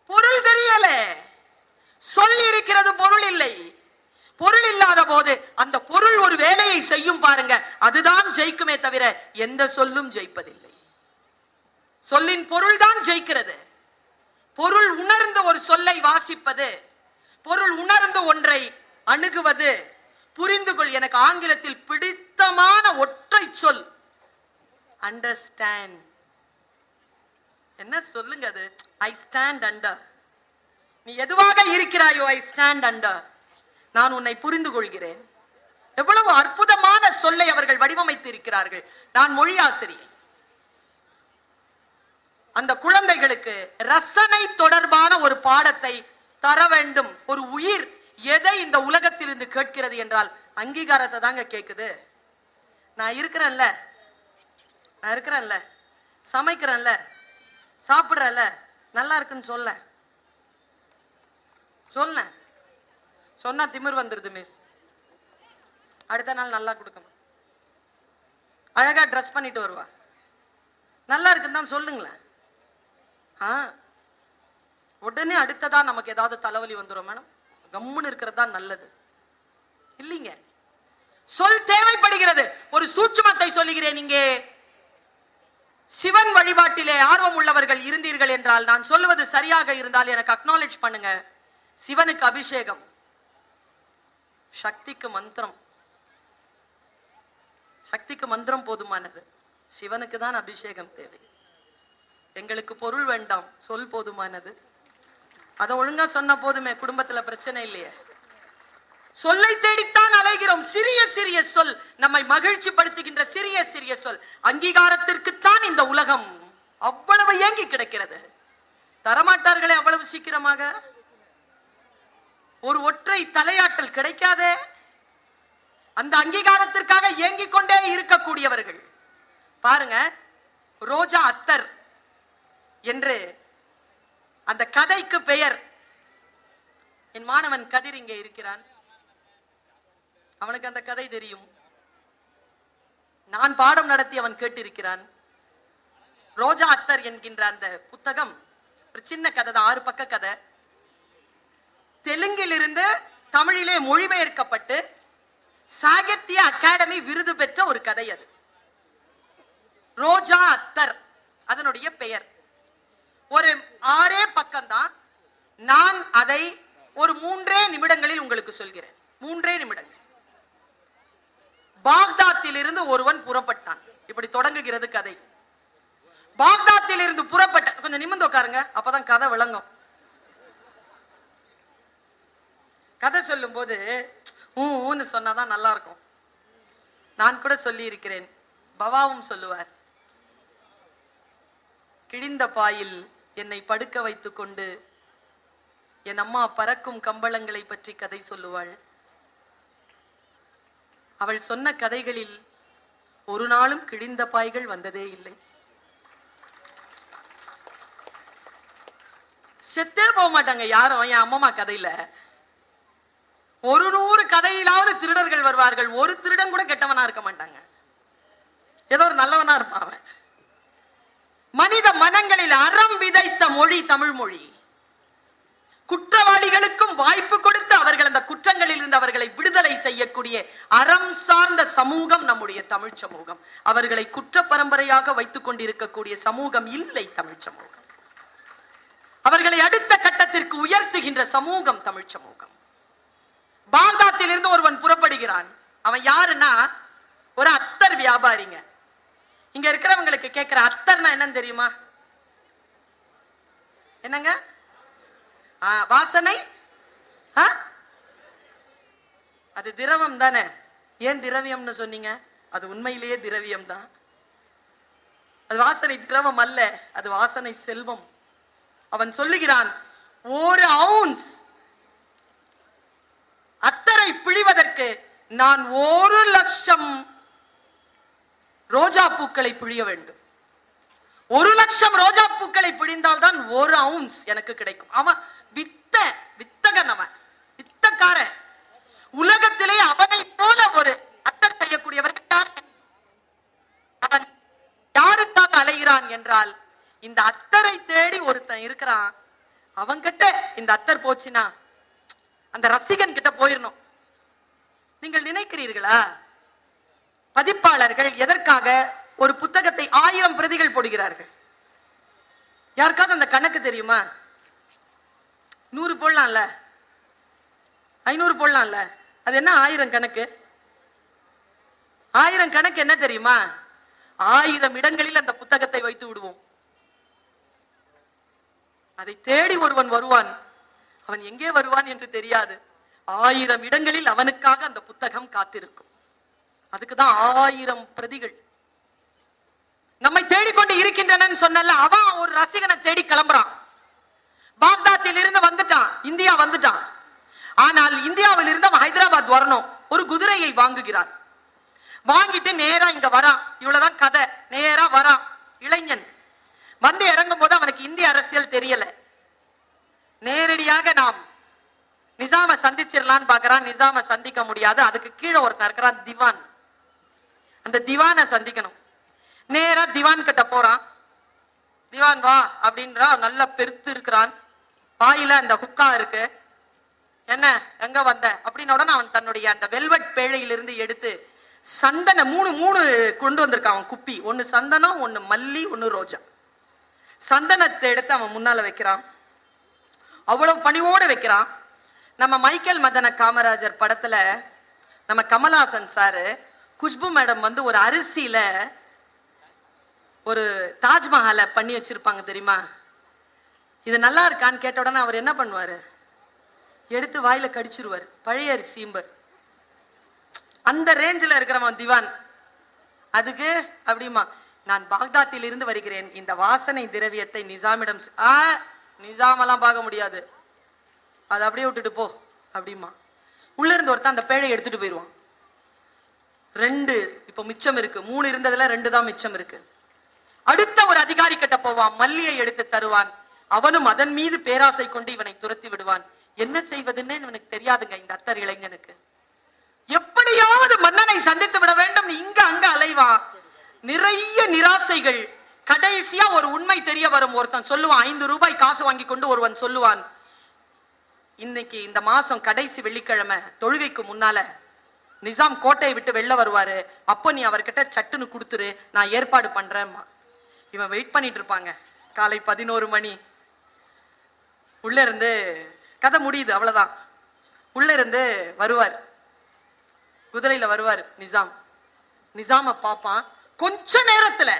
பொருள் தெரியல. சொல்லி இருக்கிறது பொருள் இல்லை. பொருள் இல்லாத போது அந்த பொருள் ஒரு வேலையை செய்யும் பாருங்க, அதுதான் ஜெயிக்குமே தவிர எந்த சொல்லும் ஜெயிப்பதில்லை. சொல்லின் பொருள் தான் ஜெயிக்கிறது. பொருள் உணர்ந்து ஒரு சொல்லை வாசிப்பது, பொருள் உணர்ந்து ஒன்றை அணுகுவது, புரிந்து கொள். எனக்கு ஆங்கிலத்தில் பிடித்தமான ஒற்றை சொல் அண்டர்ஸ்டாண்ட். என்ன சொல்லுங்க அது? I stand under. நீ எதுவாக இருக்கிறாயோ ஐ ஸ்டாண்ட் அண்டர். நான் உன்னை புரிந்து கொள்கிறேன். எவ்வளவு அற்புதமான சொல்லை அவர்கள் வடிவமைத்து இருக்கிறார்கள். நான் மொழி ஆசிரியர். அந்த குழந்தைகளுக்கு ரசனை தொடர்பான ஒரு பாடத்தை தர வேண்டும். ஒரு உயிர் எதை இந்த உலகத்தில் இருந்து கேட்கிறது என்றால் அங்கீகாரத்தை தாங்க கேட்குது. நான் இருக்கிறேன்ல, சமைக்கிறேன்ல, சாப்பிடுறேன்ல, நல்லா இருக்குன்னு சொன்னா திமிர் வந்துருது மிஸ். அடுத்த நாள் நல்லா கொடுக்கணும். அழகா ட்ரெஸ் பண்ணிட்டு வருவா, நல்லா இருக்குன்னு தான் சொல்லுங்களேன். உடனே அடுத்ததா நமக்கு ஏதாவது தலைவலி வந்துடும் மேடம், கம்முன்னு இருக்கிறது தான் நல்லது இல்லைங்க. சொல் தேவைப்படுகிறது. ஒரு சூட்சுமத்தை சொல்லுகிறேன். இங்கே சிவன் வழிபாட்டிலே ஆர்வம் உள்ளவர்கள் இருந்தீர்கள் என்றால், நான் சொல்லுவது சரியாக இருந்தால் எனக்கு அக்னாலேஜ் பண்ணுங்க. சிவனுக்கு அபிஷேகம், சக்திக்கு மந்திரம். சக்திக்கு மந்திரம் போதுமானது, சிவனுக்கு தான் அபிஷேகம் தேவை. எங்களுக்கு பொருள் வேண்டாம், சொல் போதுமானது. அதை ஒழுங்கா சொன்ன போதுமே, குடும்பத்துல பிரச்சனை இல்லையே. சொல்லை தேடித்தான் அலைகிறோம். சிறிய சிறிய சொல், நம்மை மகிழ்ச்சி படுத்துகின்ற சிறிய சிறிய சொல். அங்கீகாரத்திற்குத்தான் இந்த உலகம் அவ்வளவு ஏங்கி கிடக்கிறது. தரமாட்டார்களே அவ்வளவு சீக்கிரமாக. ஒரு ஒற்றை தலையாட்டல் கிடைக்காதே. அந்த அங்கீகாரத்திற்காக ஏங்கிக் கொண்டே இருக்கக்கூடியவர்கள் பாருங்க. ரோஜா அத்தர் என்று அந்த கதைக்கு பெயர். என் மாணவன் கதிர் இங்கே இருக்கிறான், அவனுக்கு அந்த கதை தெரியும். நான் பாடம் நடத்தி அவன் கேட்டிருக்கிறான். ரோஜா அத்தர் என்கின்ற அந்த புத்தகம் ஒரு சின்ன கதை தான், 6 பக்க கதை. தெலுங்கில் இருந்து தமிழிலே மொழிபெயர்க்கப்பட்டு சாகித்ய அகாடமி விருது பெற்ற ஒரு கதை அது. ரோஜா அத்தர் அதனுடைய பெயர். ஒரு 6 பக்கம்தான். நான் அதை ஒரு 3 நிமிடங்களில் உங்களுக்கு சொல்கிறேன். 3 நிமிடங்கள். பாக்தாத்தில் இருந்து ஒருவன் புறப்பட்டான். இப்படி தொடங்குகிறது கதை. பாக்தாத்தில் இருந்து புறப்பட்ட, கொஞ்சம் நிமிர்ந்து உட்காருங்க, அப்பதான் கதை விளங்கும். கதை சொல்லும் போது ஊன்னு சொன்னாதான் நல்லா இருக்கும். நான் கூட சொல்லி இருக்கிறேன், பவாவும் சொல்லுவார். கிழிந்த பாயில் என்னை படுக்க வைத்துக் கொண்டு என் அம்மா பறக்கும் கம்பளங்களை பற்றி கதை சொல்லுவாள். அவள் சொன்ன கதைகளில் ஒரு நாளும் கிழிந்த பாய்கள் வந்ததே இல்லை. செத்தே போக மாட்டாங்க யாரும். என் அம்மா கதையில 100 கதையிலாவது திருடர்கள் வருவார்கள். ஒரு திருடன் கூட கெட்டவனா இருக்க மாட்டாங்க, ஏதோ ஒரு நல்லவனா இருப்பான் அவன். மனித மனங்களில் அறம் விதைத்த மொழி தமிழ் மொழி. குற்றவாளிகளுக்கும் வாய்ப்பு கொடுத்து அவர்கள் அந்த குற்றங்களில் இருந்து அவர்களை விடுதலை செய்யக்கூடிய அறம் சார்ந்த சமூகம் நம்முடைய தமிழ் சமூகம். அவர்களை குற்ற பரம்பரையாக வைத்துக் கொண்டிருக்கக்கூடிய சமூகம் இல்லை தமிழ் சமூகம். அவர்களை அடுத்த கட்டத்திற்கு உயர்த்துகின்ற சமூகம் தமிழ் சமூகம். பாக்தாத்தில் இருந்து ஒருவன் புறப்படுகிறான். அவன் யாருன்னா ஒரு அத்தர் வியாபாரிங்க. இங்க இருக்கிறவங்களுக்கு கேட்கிற அத்தர்னா என்னன்னு தெரியுமா? என்னங்க? வாசனை. அது திரவம் தானே. ஏன் திரவியம்னு சொன்னீங்க? அது உண்மையிலேயே திரவியம் தான். அது வாசனை திரவம் அல்ல, அது வாசனை செல்வம். அவன் சொல்லுகிறான், 1 அவுன்ஸ் அத்தரை பிழிவதற்கு நான் 1 லட்சம் ரோஜா பூக்களை பிழிய வேண்டும். 1 லட்சம் ரோஜா பூக்களை பிழிந்தால் தான் 1 அவுன்ஸ் எனக்கு கிடைக்கும். அவன் வித்தகன், அவன் வித்தக்காரன். உலகத்திலே அவனை போல ஒரு அத்தர் செய்யக்கூடியவர் அவன் யாருக்காக அலைகிறான் என்றால், இந்த அத்தரை தேடி ஒருத்தன் இருக்கிறான். அவன்கிட்ட இந்த அத்தர் போச்சுன்னா அந்த ரசிகன் கிட்ட போயிடணும். நீங்கள் நினைக்கிறீர்களா? பதிப்பாளர்கள் எதற்காக ஒரு புத்தகத்தை 1000 பிரதிகள் போடுகிறார்கள்? யாருக்காவது அந்த கணக்கு தெரியுமா? 100 போடலாம்ல, 500 போடலாம்ல. அது என்ன 1000 கணக்கு? 1000 கணக்கு என்ன தெரியுமா? 1000 இடங்களில் அந்த புத்தகத்தை வைத்து விடுவோம். அதை தேடி ஒருவன் வருவான். அவன் எங்கே வருவான் என்று தெரியாது. 1000 இடங்களில் அவனுக்காக அந்த புத்தகம் காத்திருக்கும். அதுக்குதான் 1000 பிரதிகள் நம்மை தேடிக்கொண்டு இருக்கின்றன சொன்னல. அவன் ஒரு ரசிகனை தேடி கிளம்புறான். பாக்தாத்தில் இருந்து வந்துட்டான், இந்தியா வந்துட்டான். ஆனால் இந்தியாவில் இருந்து அவன் ஹைதராபாத் வரணும். ஒரு குதிரையை வாங்குகிறான். வாங்கிட்டு நேரா இங்க வரான். இவ்வளவுதான் கதை. நேரா வரான் இளைஞன். வந்து இறங்கும் போது அவனுக்கு இந்திய அரசியல் தெரியல. நேரடியாக நாம் நிசாம சந்திச்சிடலான்னு பாக்குறான். நிசாம சந்திக்க முடியாது. அதுக்கு கீழே ஒருத்தன் இருக்கிறான், திவான். அந்த திவானை சந்திக்கணும். நேரா திவான் கிட்ட போறான். திவான் வா அப்படின்றா. நல்ல பெருத்து இருக்கிறான். வாயில அந்த ஹுக்கா இருக்கு. என்ன எங்க வந்த அப்படின்னு உடனே அவன் தன்னுடைய அந்த வெல்வெட் பேழையிலிருந்து எடுத்து சந்தன மூணு கொண்டு வந்திருக்கான். அவன் குப்பி. 1 சந்தனம், 1 மல்லி, 1 ரோஜா. சந்தனத்தை எடுத்து அவன் முன்னால வைக்கிறான். அவ்வளவு பணிவோடு வைக்கிறான். நம்ம மைக்கேல் மதன காமராஜர் படத்துல நம்ம கமல்ஹாசன் சாரு குஷ்பு மேடம் வந்து ஒரு அரிசியில ஒரு தாஜ்மஹாலை பண்ணி வச்சிருப்பாங்க தெரியுமா? இது நல்லா இருக்கான்னு கேட்ட உடனே அவர் என்ன பண்ணுவாரு? எடுத்து வாயில கடிச்சிருவார். பழைய அரிசிம்பர். அந்த ரேஞ்சில் இருக்கிறவன் திவான். அதுக்கு அப்படிமா, நான் பாக்தாத்தில் இருந்து வருகிறேன். இந்த வாசனை திரவியத்தை நிசாமிடம். நிசாமெல்லாம் பார்க்க முடியாது, அதை அப்படியே விட்டுட்டு போ அப்படிமா. உள்ள இருந்து ஒருத்தன் அந்த பேழை எடுத்துட்டு போயிடுவான். 2 இப்ப மிச்சம் இருக்கு. 3 இருந்ததுல 2 தான் மிச்சம் இருக்கு. அடுத்த ஒரு அதிகாரி கிட்ட போவான். மல்லியை எடுத்து தருவான். அவனும் அதன் மீது பேராசை கொண்டு இவனை துரத்தி விடுவான். என்ன செய்வதுன்னு இவனுக்கு தெரியாதுங்க இந்த அத்தர் இளைஞனுக்கு. எப்படியாவது மன்னனை சந்தித்து விட வேண்டும். இங்க அங்க அலைவான். நிறைய நிராசைகள். கடைசியா ஒரு உண்மை தெரிய வரும். ஒருத்தன் சொல்லுவான், 5 ரூபாய் காசு வாங்கி கொண்டு ஒருவன் சொல்லுவான், இன்னைக்கு இந்த மாசம் கடைசி வெள்ளிக்கிழமை தொழுகைக்கு முன்னால நிசாம் கோட்டையை விட்டு வெளில வருவாரு. அப்போ நீ அவர்கிட்ட சட்டுன்னு கொடுத்துரு, நான் ஏற்பாடு பண்றேன். இவன் வெயிட் பண்ணிட்டு இருப்பாங்க. காலை 11 மணி. உள்ள இருந்து கதை முடியுது, அவ்வளவுதான். உள்ள இருந்து வருவார், குதிரையில வருவார் நிசாம். நிசாம பாப்பான். கொஞ்ச நேரத்துல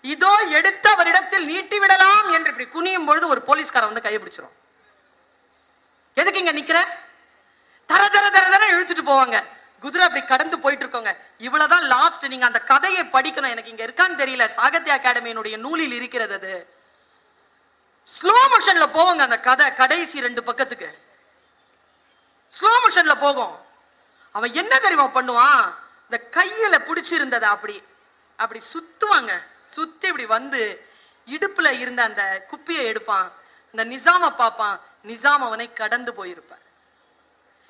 இதோ எடுத்து அவரிடத்தில் நீட்டி விடலாம் என்று இப்படி குனியும் பொழுது ஒரு போலீஸ்காரன் வந்து கையை பிடிச்சிரும். எதுக்கு இங்க நிக்கிற? தர தர தர தர இழுத்துட்டு போவாங்க. குதிரை அப்படி கடந்து போயிட்டு இருக்கோங்க. இவ்வளவுதான் லாஸ்ட். நீங்க அந்த கதையை படிக்கணும். எனக்கு இங்க இருக்கான்னு தெரியல, சாகித்ய அகாடமியினுடைய நூலில் இருக்கிறது. அது ஸ்லோ மோஷன்ல போவாங்க. அந்த கதை கடைசி 2 பக்கத்துக்கு ஸ்லோ மோஷன்ல போகும். அவன் என்ன தெரியுமா பண்ணுவான், இந்த கையில பிடிச்சிருந்தத அப்படி அப்படி சுத்துவாங்க. சுத்தி இப்படி வந்து இடுப்புல இருந்த அந்த குப்பியை எடுப்பான். இந்த நிசாம பார்ப்பான். நிசாம் அவனை கடந்து போயிருப்பான்.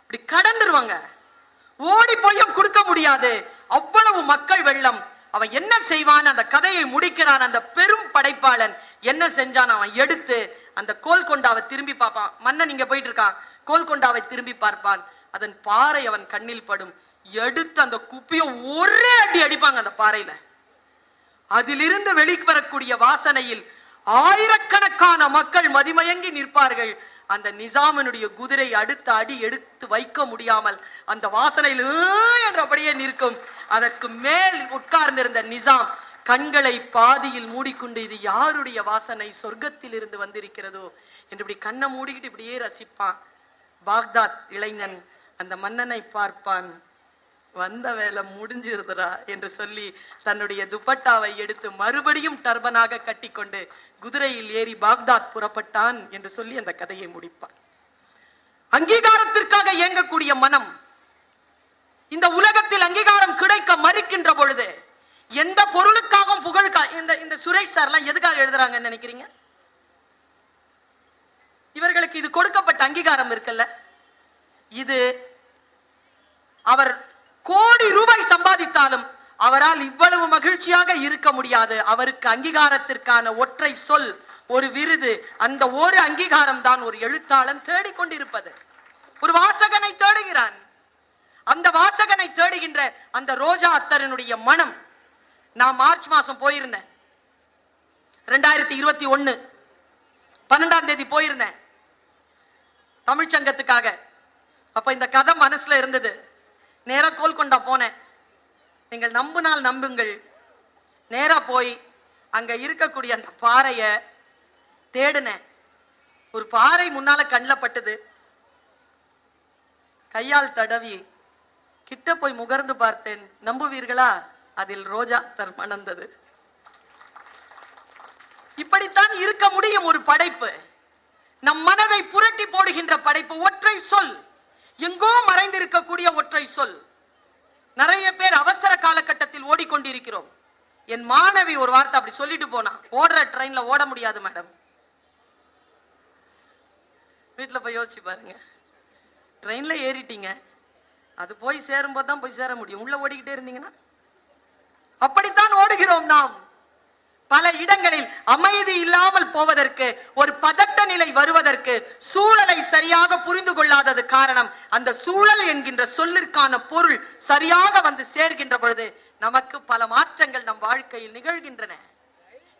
இப்படி கடந்துருவாங்க. ஓடி போயும் கொடுக்க முடியாது, அவ்வளவு மக்கள் வெள்ளம். அவன் என்ன செய்வான், அந்த கதையை முடிக்கிறான். அந்த பெரும் படைப்பாளன் என்ன செஞ்சான், அவன் எடுத்து அந்த கோல்கொண்டாவை திரும்பி பார்ப்பான். மன்னன் இங்க போயிட்டு இருக்கான், கோல்கொண்டாவை திரும்பி பார்ப்பான். அதன் பாறை அவன் கண்ணில் படும். எடுத்து அந்த குப்பியை ஒரே அடி அடிப்பாங்க அந்த பாறையில. அதிலிருந்து வெளிவரக்கூடிய வாசனையில் ஆயிரக்கணக்கான மக்கள் மதிமயங்கி நிற்பார்கள். அந்த நிசாமனுடைய குதிரை அடுத்த அடி எடுத்து வைக்க முடியாமல் அந்த வாசனையில் என்றபடியே நிற்கும். அதற்கு மேல் உட்கார்ந்திருந்த நிசாம் கண்களை பாதியில் மூடிக்கொண்டு, இது யாருடைய வாசனை, சொர்க்கத்தில் இருந்து வந்திருக்கிறதோ என்று இப்படி கண்ணை மூடிக்கிட்டு இப்படியே ரசிப்பான். பாக்தாத் இளைஞன் அந்த மன்னனை பார்ப்பான். வந்த வேலை முடிஞ்சிருதுரா என்று சொல்லி தன்னுடைய துப்பட்டாவை எடுத்து மறுபடியும் டர்பனாக கட்டிக்கொண்டு குதிரையில் ஏறி பாக்தாத் புறப்பட்டான் என்று சொல்லி அந்த கதையை முடிப்பான். அங்கீகாரத்திற்காக இயங்கக்கூடிய மனம் இந்த உலகத்தில் அங்கீகாரம் கிடைக்க மறுக்கின்ற பொழுது எந்த பொருளுக்காகவும் புகழுக்காக இந்த சுரேஷ் சார்லாம் எதுக்காக எழுதுறாங்கன்னு நினைக்கிறீங்க? இவர்களுக்கு இது கொடுக்கப்பட்ட அங்கீகாரம் இருக்குல்ல, இது அவர் கோடி ரூபாய் சம்பாதித்தாலும் அவரால் இவ்வளவு மகிழ்ச்சியாக இருக்க முடியாது. அவருக்கு அங்கீகாரத்திற்கான ஒற்றை சொல், ஒரு விருது. அந்த ஒரு அங்கீகாரம் தான் ஒரு எழுத்தாளன் தேடிக்கொண்டிருப்பது. ஒரு வாசகனை தேடுகிறான். அந்த வாசகனை தேடுகின்ற அந்த ரோஜா அத்தரனுடைய மனம். நான் மார்ச் மாசம் போயிருந்தேன், 2021 12ஆம் தேதி போயிருந்தேன் தமிழ்ச்சங்கத்துக்காக. அப்ப இந்த கதை மனசுல இருந்தது. நேரா கோல்கொண்டா போனேன். நீங்கள் நம்பினால் நம்புங்கள், நேரா போய் அங்க இருக்கக்கூடிய அந்த பாறைய தேடினேன். ஒரு பாறை முன்னால கண்ணில் பட்டது. கையால் தடவி கிட்ட போய் முகர்ந்து பார்த்தேன். நம்புவீர்களா, அதில் ரோஜா அத்தர் மணந்தது. இப்படித்தான் இருக்க முடியும் ஒரு படைப்பு. நம் மனதை புரட்டி போடுகின்ற படைப்பு. ஒற்றை சொல், எங்கோ மறைந்திருக்கக்கூடிய ஒற்றை சொல். நிறைய பேர் அவசர காலகட்டத்தில் ஓடிக்கொண்டிருக்கிறோம். என் மாணவி ஒரு வார்த்தை அப்படி சொல்லிட்டு போனா, ஓடுற ட்ரெயின்ல ஓட முடியாது மேடம். வீட்டுல போய் யோசிச்சு பாருங்க. ட்ரெயின்ல ஏறிட்டீங்க, அது போய் சேரும்போது தான் போய் சேர முடியும். உள்ள ஓடிக்கிட்டே இருந்தீங்கன்னா அப்படித்தான் ஓடுகிறோம் நாம். பல இடங்களில் அமைதி இல்லாமல் போவதற்கு, ஒரு பதட்ட நிலை வருவதற்கு சூழலை சரியாக புரிந்து கொள்ளாதது காரணம். அந்த சூழல் என்கின்ற சொல்லிற்கான பொருள் சரியாக வந்து சேர்கின்ற பொழுது நமக்கு பல மாற்றங்கள் நம் வாழ்க்கையில் நிகழ்கின்றன.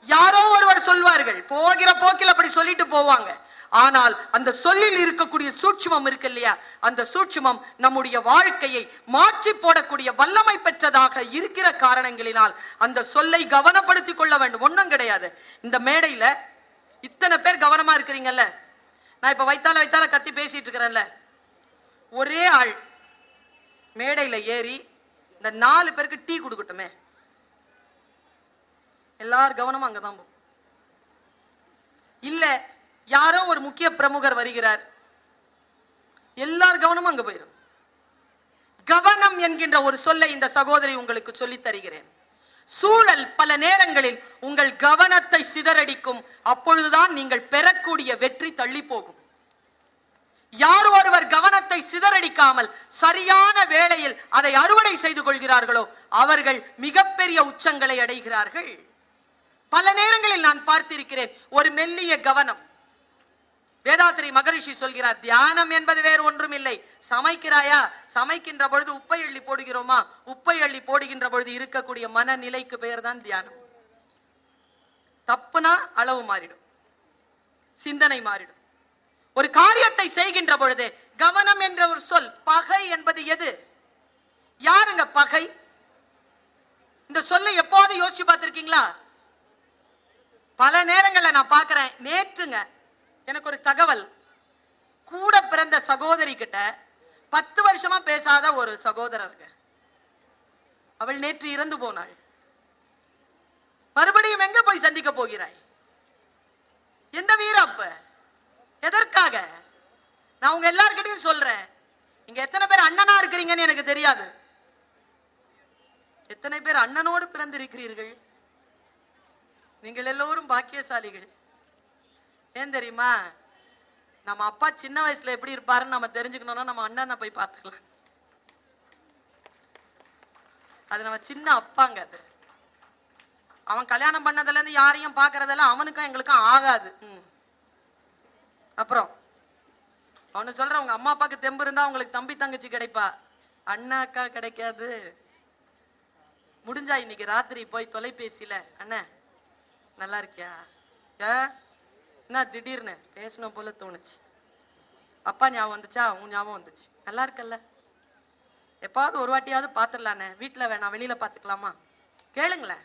யாரோ ஒருவர் சொல்வார்கள், போகிற போக்கில் அப்படி சொல்லிட்டு போவாங்க. ஆனால் அந்த சொல்லில் இருக்கக்கூடிய சூட்சுமம் இருக்கு இல்லையா, அந்த சூட்சுமம் நம்முடைய வாழ்க்கையை மாற்றி போடக்கூடிய வல்லமை பெற்றதாக இருக்கிற காரணங்களினால் அந்த சொல்லை கவனப்படுத்திக் கொள்ள வேண்டும். ஒன்றும் கிடையாது. இந்த மேடையில இத்தனை பேர் கவனமா இருக்கிறீங்கல்ல, நான் இப்ப வைத்தால கத்தி பேசிட்டு இருக்கிறேன்ல, ஒரே ஆள் மேடையில ஏறி இந்த 4 பேருக்கு டீ கொடுக்கட்டுமே, எல்லாரும் கவனமா அங்கதான் போகும். இல்ல யாரோ ஒரு முக்கிய பிரமுகர் வருகிறார், எல்லார் கவனமும் அங்க போயிடும். கவனம் என்கின்ற ஒரு சொல்லை இந்த சகோதரி உங்களுக்கு சொல்லி தருகிறேன். சூழல் பல நேரங்களில் உங்கள் கவனத்தை சிதறடிக்கும். அப்பொழுதுதான் நீங்கள் பெறக்கூடிய வெற்றி தள்ளி போகும். யார் ஒருவர் கவனத்தை சிதறடிக்காமல் சரியான வேளையில் அதை அறுவடை செய்து கொள்கிறார்களோ அவர்கள் மிகப்பெரிய உச்சங்களை அடைகிறார்கள். பல நேரங்களில் நான் பார்த்திருக்கிறேன். ஒரு மெல்லிய கவனம். வேதாத்திரி மகரிஷி சொல்கிறார், தியானம் என்பது வேறு ஒன்றும் இல்லை. சமைக்கிறாயா, சமைக்கின்ற பொழுது உப்பை அள்ளி போடுகிறோமா, உப்பை அள்ளி போடுகின்ற பொழுது இருக்கக்கூடிய மனநிலைக்கு பெயர் தான் தியானம். தப்புனா அளவு மாறிடும், சிந்தனை மாறிடும். ஒரு காரியத்தை செய்கின்ற பொழுது கவனம் என்ற ஒரு சொல். பகை என்பது எது? யாருங்க பகை? இந்த சொல்லை எப்போது யோசிச்சு பார்த்திருக்கீங்களா? பல நேரங்களில் நான் பார்க்கிறேன். நேற்றுங்க எனக்கு ஒரு தகவல், கூட பிறந்த சகோதரி கிட்ட 10 வருஷமா பேசாத ஒரு சகோதரர்கள். அவள் நேற்று இறந்து போனாள். மறுபடியும் எங்க போய் சந்திக்க போகிறாய்? எந்த வீரப்ப? எதற்காக? நான் உங்க எல்லார்கிட்டையும் சொல்றேன், இங்க எத்தனை பேர் அண்ணனா இருக்கிறீங்கன்னு எனக்கு தெரியாது. எத்தனை பேர் அண்ணனோடு பிறந்திருக்கிறீர்கள்? நீங்கள் எல்லோரும் பாக்கியசாலிகள். ஏன் தெரியுமா? நம்ம அப்பா சின்ன வயசுல எப்படி இருப்பாருன்னு நம்ம தெரிஞ்சுக்கணும்னா நம்ம அண்ணனை போய் பார்த்துக்கலாம். அது நம்ம சின்ன அப்பாங்க. அது அவன் கல்யாணம் பண்ணதுல இருந்து யாரையும் பாக்குறதெல்லாம் அவனுக்கும் எங்களுக்கும் ஆகாது. அப்புறம் அவனு சொல்ற, உங்க அம்மா அப்பாக்கு தெம்பு இருந்தா உங்களுக்கு தம்பி தங்கச்சி கிடைப்பா, அண்ணா அக்கா கிடைக்காது. முடிஞ்சா இன்னைக்கு ராத்திரி போய் தொலைபேசியில, அண்ணா நல்லா இருக்கியா, என்ன திடீர்னு பேசணும் போல தோணுச்சு, அப்பா ஞாபகம் வந்துச்சா, உன் ஞாபகம் வந்துச்சு, நல்லா இருக்கல்ல, எப்பாவது ஒரு வாட்டியாவது பாத்துடலானே, வீட்டுல வேணாம் வெளியில பாத்துக்கலாமா, கேளுங்களேன்.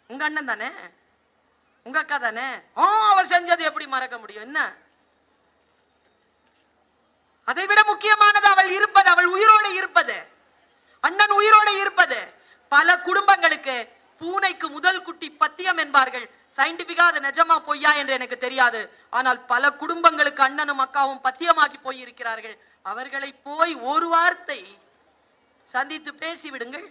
உங்க அண்ணன் தானே, உங்க அக்கா தானே, அவ செஞ்சது எப்படி மறக்க முடியும்? என்ன அதை விட முக்கியமானது அவள் இருப்பது, அவள் உயிரோடு இருப்பது, அண்ணன் உயிரோடு இருப்பது. பல குடும்பங்களுக்கு பூனைக்கு முதல் குட்டி பத்தியம் என்பார்கள். சயின்டிபிக்கா அது நிஜமா பொய்யா என்று எனக்கு தெரியாது. ஆனால் பல குடும்பங்களுக்கு அண்ணனும் அக்காவும் பத்தியமாக்கி போயிருக்கிறார்கள். அவர்களை போய் ஒரு வார்த்தை சந்தித்து பேசி விடுங்கள்.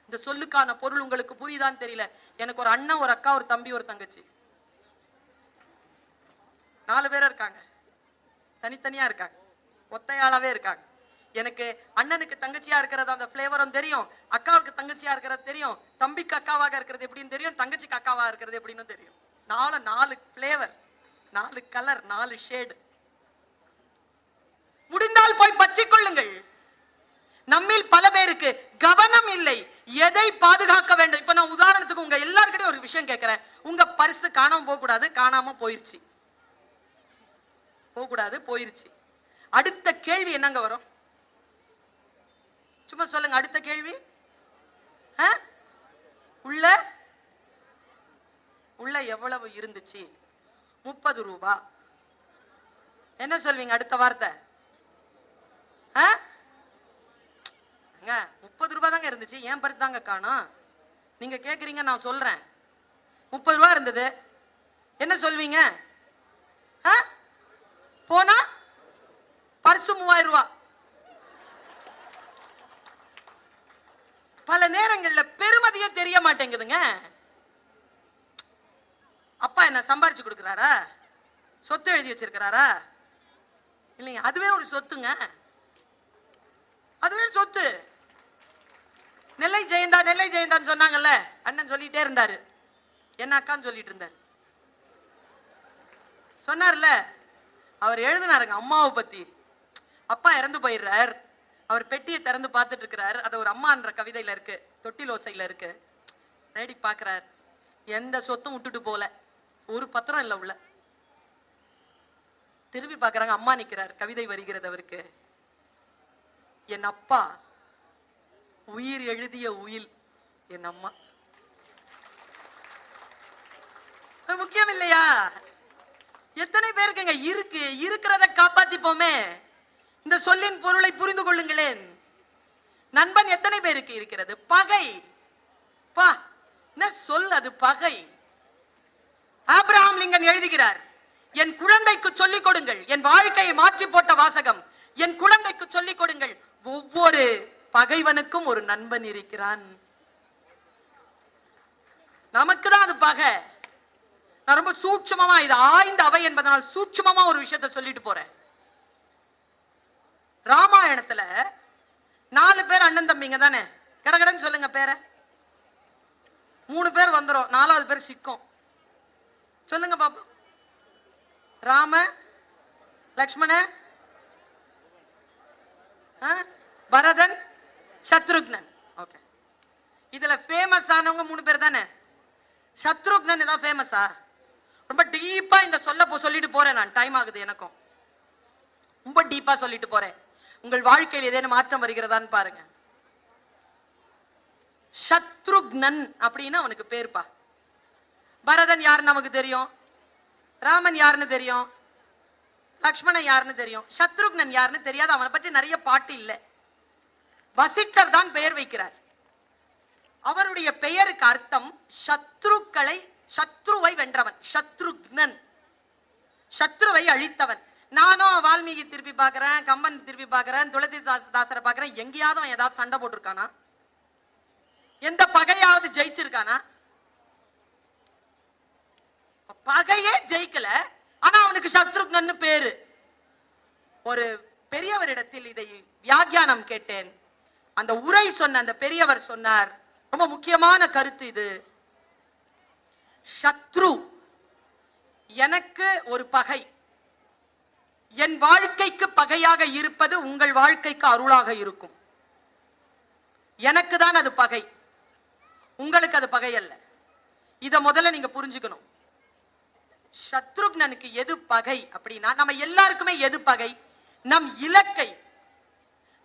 இந்த சொல்லுக்கான பொருள் உங்களுக்கு புரியுதான்னு தெரியல. எனக்கு ஒரு அண்ணன், ஒரு அக்கா, ஒரு தம்பி, ஒரு தங்கச்சி, 4 பேர் இருக்காங்க. தனித்தனியா இருக்காங்க, ஒத்தையாளாவே இருக்காங்க. எனக்கு அண்ணனுக்கு தங்கச்சியா இருக்கிறது அந்த பிளேவரும் தெரியும், அக்காவுக்கு தங்கச்சியா இருக்கிறது தெரியும், தம்பிக்கு அக்காவாக இருக்கிறது எப்படின்னு தெரியும், தங்கச்சிக்கு அக்காவா இருக்கிறது எப்படின்னு தெரியும். 4 பிளேவர், 4 கலர், 4 ஷேடு. முடிந்தால் போய் பற்றிக் கொள்ளுங்கள். நம்மில் பல பேருக்கு கவனம் இல்லை, எதை பாதுகாக்க வேண்டும். இப்ப நான் உதாரணத்துக்கு உங்க எல்லாருக்கிட்டையும் ஒரு விஷயம் கேட்கிறேன். உங்க பர்ஸ் காணாம போக கூடாது, காணாம போயிருச்சு, போகக்கூடாது, போயிருச்சு. அடுத்த கேள்வி என்னங்க வரும்? சும்மா சொல்லுங்க. அடுத்த கேள்வி, உள்ள உள்ள எவ்வளவு இருந்துச்சு? 30 ரூபாய். என்ன சொல்வீங்க அடுத்த வார்த்தை? 30 ரூபாய் தாங்க இருந்துச்சு, ஏன் பர்ஸ் தாங்க காணோம். நீங்க கேக்குறீங்க, நான் சொல்றேன் 30 ரூபாய் இருந்தது. என்ன சொல்வீங்க? போனா பர்சு 3000 ரூபாய். பல நேரங்கள்ல பெருமதியே தெரிய மாட்டேங்குதுங்க. அப்பா என்ன சம்பாரிச்சு கொடுக்கிறாரா? சொத்து எழுதி வச்சிருக்கிறாரா? இல்லைங்க, அதுவே ஒரு சொத்துங்க, அதுவே சொத்து. நெல்லை ஜெயந்தா, நெல்லை ஜெயந்தான்னு சொன்னாங்கல்ல, அண்ணன் சொல்லிட்டே இருந்தாரு, என்ன அக்கான்னு சொல்லிட்டு இருந்தாரு, சொன்னார்ல, அவர் எழுதினாருங்க அம்மாவை பத்தி. அப்பா இறந்து போயிடுறார், அவர் பெட்டியை திறந்து பார்த்துட்டு இருக்கிறார். அது ஒரு அம்மான்ற கவிதையில இருக்கு, தொட்டில் ஓசையில இருக்கு. தேடி பார்க்கிறார், எந்த சொத்தும் விட்டுட்டு போல, ஒரு பத்திரம் இல்ல உள்ள. திரும்பி பார்க்கறாங்க, அம்மா நிக்கிறார், கவிதை வருகிறது அவருக்கு. என் அப்பா உயிர் எழுதிய உயில் என் அம்மா. முக்கியம் இல்லையா? எத்தனை பேருக்குங்க இருக்கு, இருக்கிறத காப்பாத்திப்போமே. இந்த சொல்லின் பொருளை புரிந்து கொள்ளுங்களேன். நண்பன் எத்தனை பேருக்கு இருக்கிறது? பகை. பா என்ன சொல் அது, பகை. ஆபிரகாம் லிங்கன் எழுதுகிறார், என் குழந்தைக்கு சொல்லிக் கொடுங்கள், என் வாழ்க்கையை மாற்றி போட்ட வாசகம், என் குழந்தைக்கு சொல்லிக் கொடுங்கள், ஒவ்வொரு பகைவனுக்கும் ஒரு நண்பன் இருக்கிறான். நமக்கு தான் அது பகை. நான் ரொம்ப சூட்சமமா, இது ஆய்ந்த அவை என்பதனால் சூட்சமமா ஒரு விஷயத்தை சொல்லிட்டு போறேன். ராமாயணத்துல 4 பேர் அண்ணன் தம்பிங்க தானே, கடகடன்னு சொல்லுங்க பேரை. 3 பேர் வந்துரும், 4வது பேர் சிக்கும். சொல்லுங்க பாப்போம். ராம, லக்ஷ்மண, பரதன், சத்ருக்னன். ஓகே, இதுல ஃபேமஸ் ஆனவங்க 3 பேர் தானே. சத்ருக்னன் ஏதாவது ஃபேமஸா? ரொம்ப டீப்பா இந்த சொல்லிட்டு போறேன் நான், டைம் ஆகுது எனக்கும். ரொம்ப டீப்பா சொல்லிட்டு போறேன். உங்கள் வாழ்க்கையில் ஏதேனும் மாற்றம் வருகிறதான்னு பாருங்க. சத்ருக்னன் அப்படின்னு அவனுக்கு பேருப்பா. பரதன் யாருன்னு நமக்கு தெரியும், ராமன் யாருன்னு தெரியும், லக்ஷ்மணன் யாருன்னு தெரியும், சத்ருக்னன் யாருன்னு தெரியாது. அவனை பற்றி நிறைய பாட்டு இல்லை. வசிட்டர் தான் பெயர் வைக்கிறார். அவருடைய பெயருக்கு அர்த்தம் சத்ருவை வென்றவன், சத்ருக்னன், சத்ருவை அழித்தவன். நானும் வால்மீகி திருப்பி பார்க்கிறேன், கம்பன் திருப்பி பார்க்கிறேன், துளசிதாசரை பார்க்கிறேன். எங்கேயாவது அவன் ஏதாவது சண்டை போட்டிருக்கானா? எந்த பகையாவது ஜெயிச்சிருக்கானா? பகையே ஜெயிக்கல, ஆனா அவனுக்கு சத்ருக்னன்னு பேரு. ஒரு பெரியவரிடத்தில் இதை வியாக்கியானம் கேட்டேன். அந்த உரை சொன்ன அந்த பெரியவர் சொன்னார், ரொம்ப முக்கியமான கருத்து இது. சத்ரு எனக்கு ஒரு பகை, என் வாழ்க்கைக்கு பகையாக இருப்பது உங்கள் வாழ்க்கைக்கு அருளாக இருக்கும். எனக்கு தான் அது பகை, உங்களுக்கு அது பகை அல்ல. இத முதல்ல நீங்க புரிஞ்சுக்கணும். சத்ருக்னனுக்கு எது பகை அப்படின்னா, நம்ம எல்லாருக்குமே எது பகை? நம் இலக்கை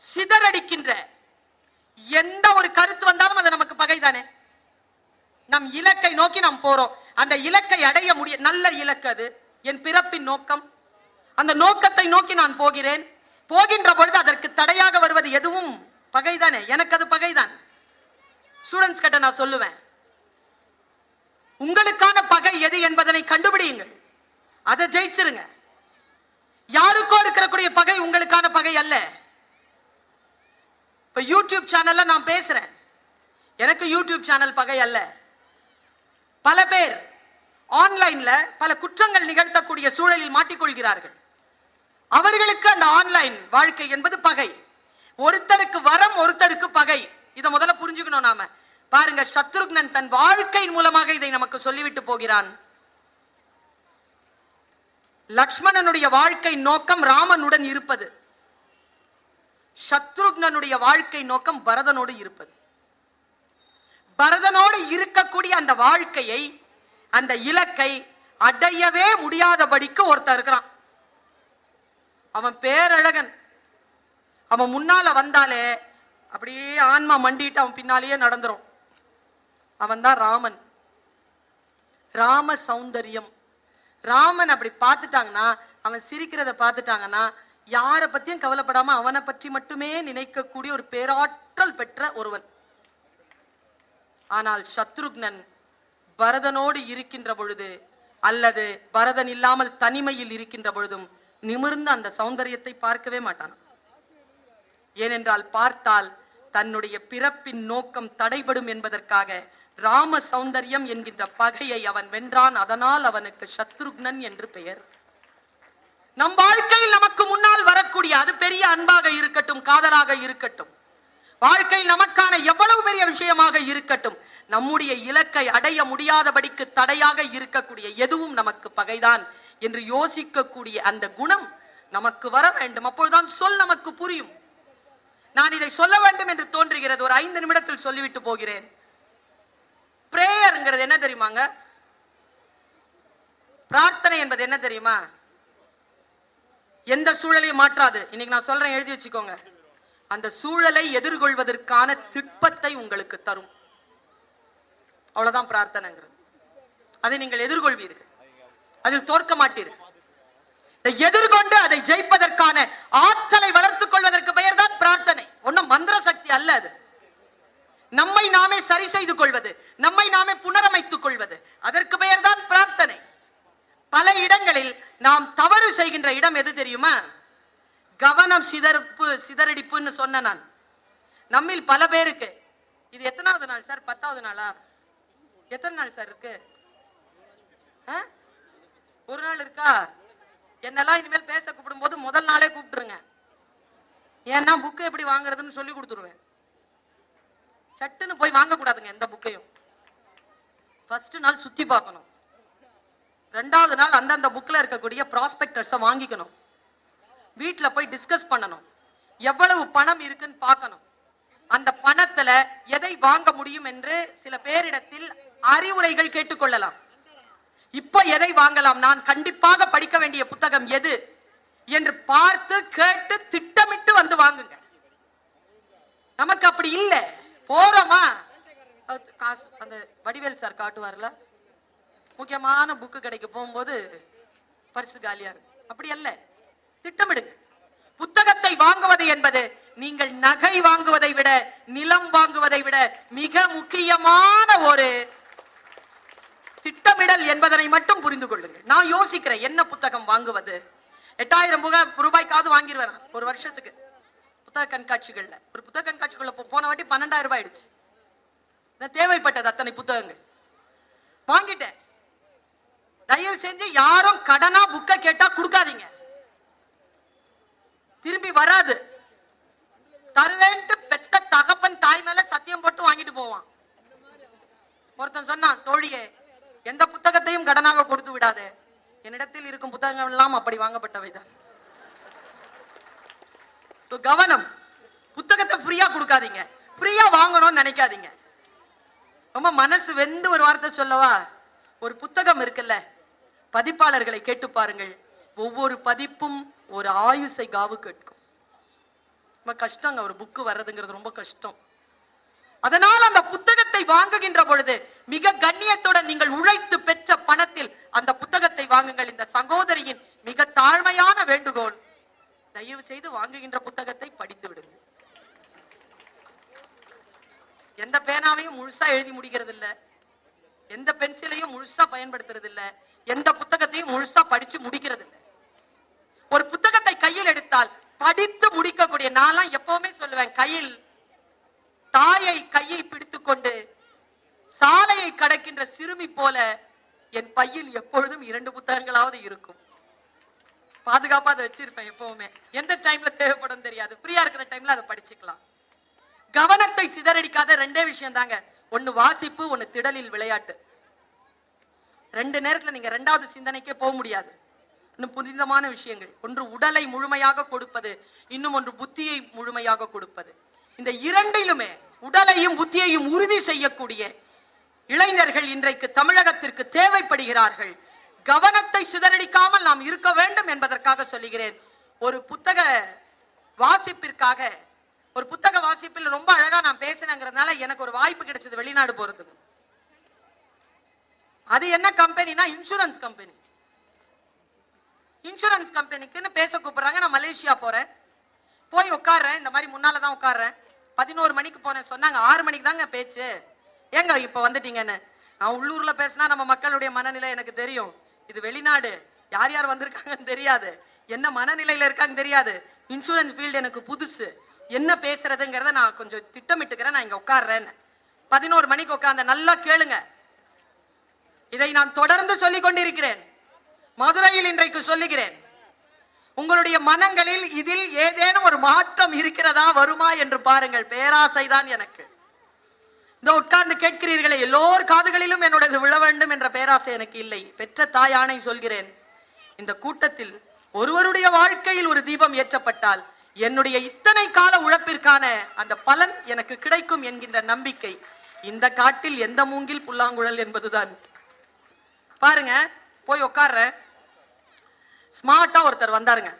சிதறடிக்கின்ற எந்த ஒரு கருத்து வந்தாலும் அது நமக்கு பகை தானே. நம் இலக்கை நோக்கி நாம் போறோம், அந்த இலக்கை அடைய முடிய, நல்ல இலக்கு அது, என் பிறப்பின் நோக்கம். அந்த நோக்கத்தை நோக்கி நான் போகிறேன். போகின்ற பொழுது அதற்கு தடையாக வருவது எதுவும் பகைதானே. எனக்கு அது பகைதான். ஸ்டூடெண்ட்ஸ் கிட்ட நான் சொல்லுவேன், உங்களுக்கான பகை எது என்பதனை கண்டுபிடியுங்கள், அதை ஜெயிச்சிருங்க. யாருக்கோ இருக்கக்கூடிய பகை உங்களுக்கான பகை அல்ல. இப்ப யூடியூப் சேனல்ல நான் பேசுறேன், எனக்கு யூடியூப் சேனல் பகை அல்ல. பல பேர் ஆன்லைன்ல பல குற்றங்கள் நிகழ்த்தக்கூடிய சூழலில் மாட்டிக்கொள்கிறார்கள். அவர்களுக்கு அந்த ஆன்லைன் வாழ்க்கை என்பது பகை. ஒருத்தருக்கு வரம், ஒருத்தருக்கு பகை. இதை முதல்ல புரிஞ்சுக்கணும் நாம. பாருங்க, சத்ருக்னன் தன் வாழ்க்கையின் மூலமாக இதை நமக்கு சொல்லிவிட்டு போகிறான். லக்ஷ்மணனுடைய வாழ்க்கை நோக்கம் ராமனுடன் இருப்பது, சத்ருக்னனுடைய வாழ்க்கை நோக்கம் பரதனோடு இருப்பது. பரதனோடு இருக்கக்கூடிய அந்த வாழ்க்கையை, அந்த இலக்கை அடையவே முடியாதபடிக்கு ஒருத்தர் இருக்கிறான். அவன் பேரழகன். அவன் முன்னால வந்தாலே அப்படியே ஆன்மா மண்டிட்டு அவன் பின்னாலேயே நடந்துரும். அவன் தான் ராமன். ராம சௌந்தர்யம். ராமன் அப்படி பார்த்துட்டாங்கன்னா, அவன் சிரிக்கிறத பார்த்துட்டாங்கன்னா, யாரை பத்தியும் கவலைப்படாம அவனை பற்றி மட்டுமே நினைக்கக்கூடிய ஒரு பேராற்றல் பெற்ற ஒருவன். ஆனால் சத்ருக்னன் பரதனோடு இருக்கின்ற பொழுது, அல்லது பரதன் இல்லாமல் தனிமையில் இருக்கின்ற பொழுதும் நிமிர்ந்த அந்த சௌந்தரியத்தை பார்க்கவே மாட்டான். ஏனென்றால் பார்த்தால் தன்னுடைய பிறப்பின் நோக்கம் தடைபடும் என்பதற்காக ராம சௌந்தர்யம் என்கின்ற பகையை அவன் வென்றான். அதனால் அவனுக்கு சத்ருக்னன் என்று பெயர். நம் வாழ்க்கையில் நமக்கு முன்னால் வரக்கூடிய, அது பெரிய அன்பாக இருக்கட்டும், காதலாக இருக்கட்டும், வாழ்க்கையில் நமக்கான எவ்வளவு பெரிய விஷயமாக இருக்கட்டும், நம்முடைய இலக்கை அடைய முடியாதபடிக்கு தடையாக இருக்கக்கூடிய எதுவும் நமக்கு பகைதான் என்று யோசிக்கக்கூடிய அந்த குணம் நமக்கு வர வேண்டும். அப்பொழுதுதான் சொல் நமக்கு புரியும். நான் இதை சொல்ல வேண்டும் என்று தோன்றுகிறது. ஒரு 5 நிமிடத்தில் சொல்லிவிட்டு போகிறேன். பிரேயர்ங்கிறது என்ன தெரியுமாங்க? பிரார்த்தனை என்பது என்ன தெரியுமா? எந்த சூழலையும் மாற்றாது. இன்னைக்கு நான் சொல்றேன், எழுதி வச்சுக்கோங்க. அந்த சூழலை எதிர்கொள்வதற்கான திட்பத்தை உங்களுக்கு தரும். அவ்வளவுதான் பிரார்த்தனைங்கிறது. அதை நீங்கள் எதிர்கொள்வீர்கள், அதில் தோற்க மாட்டீர்கள். எதிர்கொண்டு அதை ஜெயிப்பதற்கான ஆற்றலை வளர்த்துக் கொள்வதற்கு பெயர் தான் பிரார்த்தனை. ஒன்னும் மந்திர சக்தி அல்ல. அது நம்மை நாமே சரி செய்து கொள்வது, நம்மை நாமே புனரமைத்துக் கொள்வது, அதற்கு பெயர் தான் பிரார்த்தனை. பல இடங்களில் நாம் தவறு செய்கின்ற இடம் எது தெரியுமா? கவனம் சிதறடிப்புன்னு சொன்ன நான். நம்மில் பல பேருக்கு இது எத்தனாவது நாள் சார்? 10வது நாளா? எத்தனை நாள் சார் இருக்கு? ஒரு நாள் இருக்கா? என்னெல்லாம் இனிமேல் பேச கூப்பிடும் போது முதல் நாளே கூப்பிட்டுருங்க. ஏன்னா புக்கு எப்படி வாங்குறதுன்னு சொல்லி கொடுத்துருவேன். சட்டுன்னு போய் வாங்க கூடாதுங்க எந்த புக்கையும். ஃபர்ஸ்ட் நாள் சுத்தி பார்க்கணும். 2வது நாள் அந்தந்த புக்ல இருக்கக்கூடிய ப்ராஸ்பெக்டர்ஸை வாங்கிக்கணும். வீட்டுல போய் டிஸ்கஸ் பண்ணணும். எவ்வளவு பணம் இருக்குன்னு பார்க்கணும். அந்த பணத்துல எதை வாங்க முடியும் என்று சில பேரிடத்தில் அறிவுரைகள் கேட்டுக்கொள்ளலாம். இப்ப எதை வாங்கலாம், நான் கண்டிப்பாக படிக்க வேண்டிய புத்தகம் எது என்று பார்த்து கேட்டு திட்டமிட்டு வந்து வாங்குங்க. நமக்கு அப்படி இல்லை. போறோமா, காசு அந்த வடிவேல் சார் காட்டுவார்ல, முக்கியமான புக்கு கிடைக்க போகும்போது பரிசு காலியா இருக்கு. அப்படி அல்ல. திட்டமிடுங்க. புத்தகத்தை வாங்குவது என்பது நீங்கள் நகை வாங்குவதை விட, நிலம் வாங்குவதை விட மிக முக்கியமான ஒரு திட்டமிடல் என்பதனை மட்டும் புரிந்து கொள்ளுங்கள். நான் யோசிக்கிறேன் என்ன புத்தகம் வாங்குவது. 8000 ரூபாய்க்காவது வாங்கிடுவேன் ஒரு வருஷத்துக்கு. புத்தக கண்காட்சிகள்ல ஒரு புத்தக கண்காட்சிக்குள்ள போன வாட்டி 12,000 ரூபாய் ஆயிடுச்சு. தேவைப்பட்டது அத்தனை புத்தகங்கள் வாங்கிட்டேன். தயவு செஞ்சு யாரும் கடனா புக்க கேட்டா கொடுக்காதீங்க, திரும்பி வராது. தருவேன்ட்டு பெத்த தகப்பன் தாய் மேல சத்தியம் போட்டு வாங்கிட்டு போவான். ஒருத்தன் சொன்னான், தோழியே எந்த புத்தகத்தையும் கடனாக கொடுத்து விடாது. என்னிடத்தில் இருக்கும் புத்தகங்கள் எல்லாம் அப்படி வாங்கப்பட்டவைதான். கவனம். புத்தகத்தை ஃப்ரீயா கொடுக்காதீங்க, ஃப்ரீயா வாங்கணும்னு நினைக்காதீங்க. ரொம்ப மனசு வெந்து ஒரு வார்த்தை சொல்லவா, ஒரு புத்தகம் இருக்குல்ல, பதிப்பாளர்களை கேட்டு பாருங்கள், ஒவ்வொரு பதிப்பும் ஒரு ஆயுசை காவு கேட்கும். ரொம்ப கஷ்டங்க ஒரு புக்கு வர்றதுங்கிறது, ரொம்ப கஷ்டம். அதனால் அந்த புத்தகத்தை வாங்குகின்ற பொழுது மிக கண்ணியத்துடன் நீங்கள் உழைத்து பெற்ற பணத்தில் அந்த புத்தகத்தை வாங்குங்கள். இந்த சகோதரியின் மிக தாழ்மையான வேண்டுகோள், தயவு செய்து வாங்குகின்ற புத்தகத்தை படித்து விடுங்கள். எந்த பேனாவையும் முழுசா எழுதி முடிக்கிறது இல்ல, எந்த பென்சிலையும் முழுசா பயன்படுத்துறது இல்ல, எந்த புத்தகத்தையும் முழுசா படிச்சு முடிக்கிறது இல்ல. ஒரு புத்தகத்தை கையில் எடுத்தால் படித்து முடிக்கக்கூடிய, நான் எப்பவுமே சொல்லுவேன், தாயை கையை பிடித்துக் கொண்டு சாலையை கடக்கின்ற சிறுமி போல என் பையில் எப்பொழுதும் 2 புத்தகங்களாவது இருக்கும். பாதுகாப்பா அதை வச்சிருப்பேன் எப்பவுமே. எந்த டைம்ல தேவைப்படும் தெரியாது, ஃப்ரீயா இருக்கிற டைம்ல அதை படிச்சுக்கலாம். கவனத்தை சிதறடிக்காத 2 விஷயம் தாங்க. ஒன்னு வாசிப்பு, ஒன்னு திடலில் விளையாட்டு. 2 நேரத்துல நீங்க 2வது சிந்தனைக்கே போக முடியாது. இன்னும் புனிதமான விஷயங்கள், ஒன்று உடலை முழுமையாக கொடுப்பது, இன்னும் ஒன்று புத்தியை முழுமையாக கொடுப்பது. இந்த 2லுமே உடலையும் புத்தியையும் உறுதி செய்யக்கூடிய இளைஞர்கள் இன்றைக்கு தமிழகத்திற்கு தேவைப்படுகிறார்கள். கவனத்தை சிதறடிக்காமல் நாம் இருக்க வேண்டும் என்பதற்காக சொல்லுகிறேன். ஒரு புத்தக வாசிப்பிற்காக, ஒரு புத்தக வாசிப்பில் ரொம்ப அழகா நான் பேசினேங்கிறதுனால எனக்கு ஒரு வாய்ப்பு கிடைச்சது வெளிநாடு போறதுக்கு. அது என்ன கம்பெனினா, இன்சூரன்ஸ் கம்பெனி. இன்சூரன்ஸ் கம்பெனிக்குன்னு பேச கூப்பிடுறாங்க. நான் மலேசியா போறேன், போய் உட்கார்றேன். இந்த மாதிரி முன்னாலதான் உட்கார்றேன். 11 மணிக்கு போனேன், சொன்னாங்க 6 மணிக்கு தாங்க பேச்சு. ஏங்க இப்ப வந்துட்டீங்கன்னு. நான் உள்ளூர்ல பேசினா நம்ம மக்களுடைய மனநிலை எனக்கு தெரியும். இது வெளிநாடு, யார் யார் வந்திருக்காங்கன்னு தெரியாது, என்ன மனநிலையில இருக்காங்க தெரியாது. இன்சூரன்ஸ் ஃபீல்டு எனக்கு புதுசு, என்ன பேசுறதுங்கிறத நான் கொஞ்சம் திட்டமிட்டுக்கிறேன். நான் இங்க உட்கார்றேன். 11 மணிக்கு உட்கார்ந்த. நல்லா கேளுங்க, இதை நான் தொடர்ந்து சொல்லிக் கொண்டிருக்கிறேன். மதுரையில் இன்றைக்கு சொல்லுகிறேன். உங்களுடைய மனங்களில் இதில் ஏதேனும் ஒரு மாற்றம் இருக்கிறதா, வருமா என்று பாருங்கள். பேராசைதான் எனக்கு. இந்த உட்கார்ந்து கேட்கிறீர்களே, எல்லோர் காதுகளிலும் என்னுடைய விழ வேண்டும் என்ற பேராசை எனக்கு இல்லை. பெற்ற தாயானை சொல்கிறேன், இந்த கூட்டத்தில் ஒருவருடைய வாழ்க்கையில் ஒரு தீபம் ஏற்றப்பட்டால் என்னுடைய இத்தனை கால உழைப்பிற்கான அந்த பலன் எனக்கு கிடைக்கும் என்கின்ற நம்பிக்கை. இந்த காட்டில் எந்த மூங்கில் புல்லாங்குழல் என்பதுதான். பாருங்க, போய் உட்கார்ற. ஸ்மார்ட்டா ஒருத்தர் வந்தாருங்க,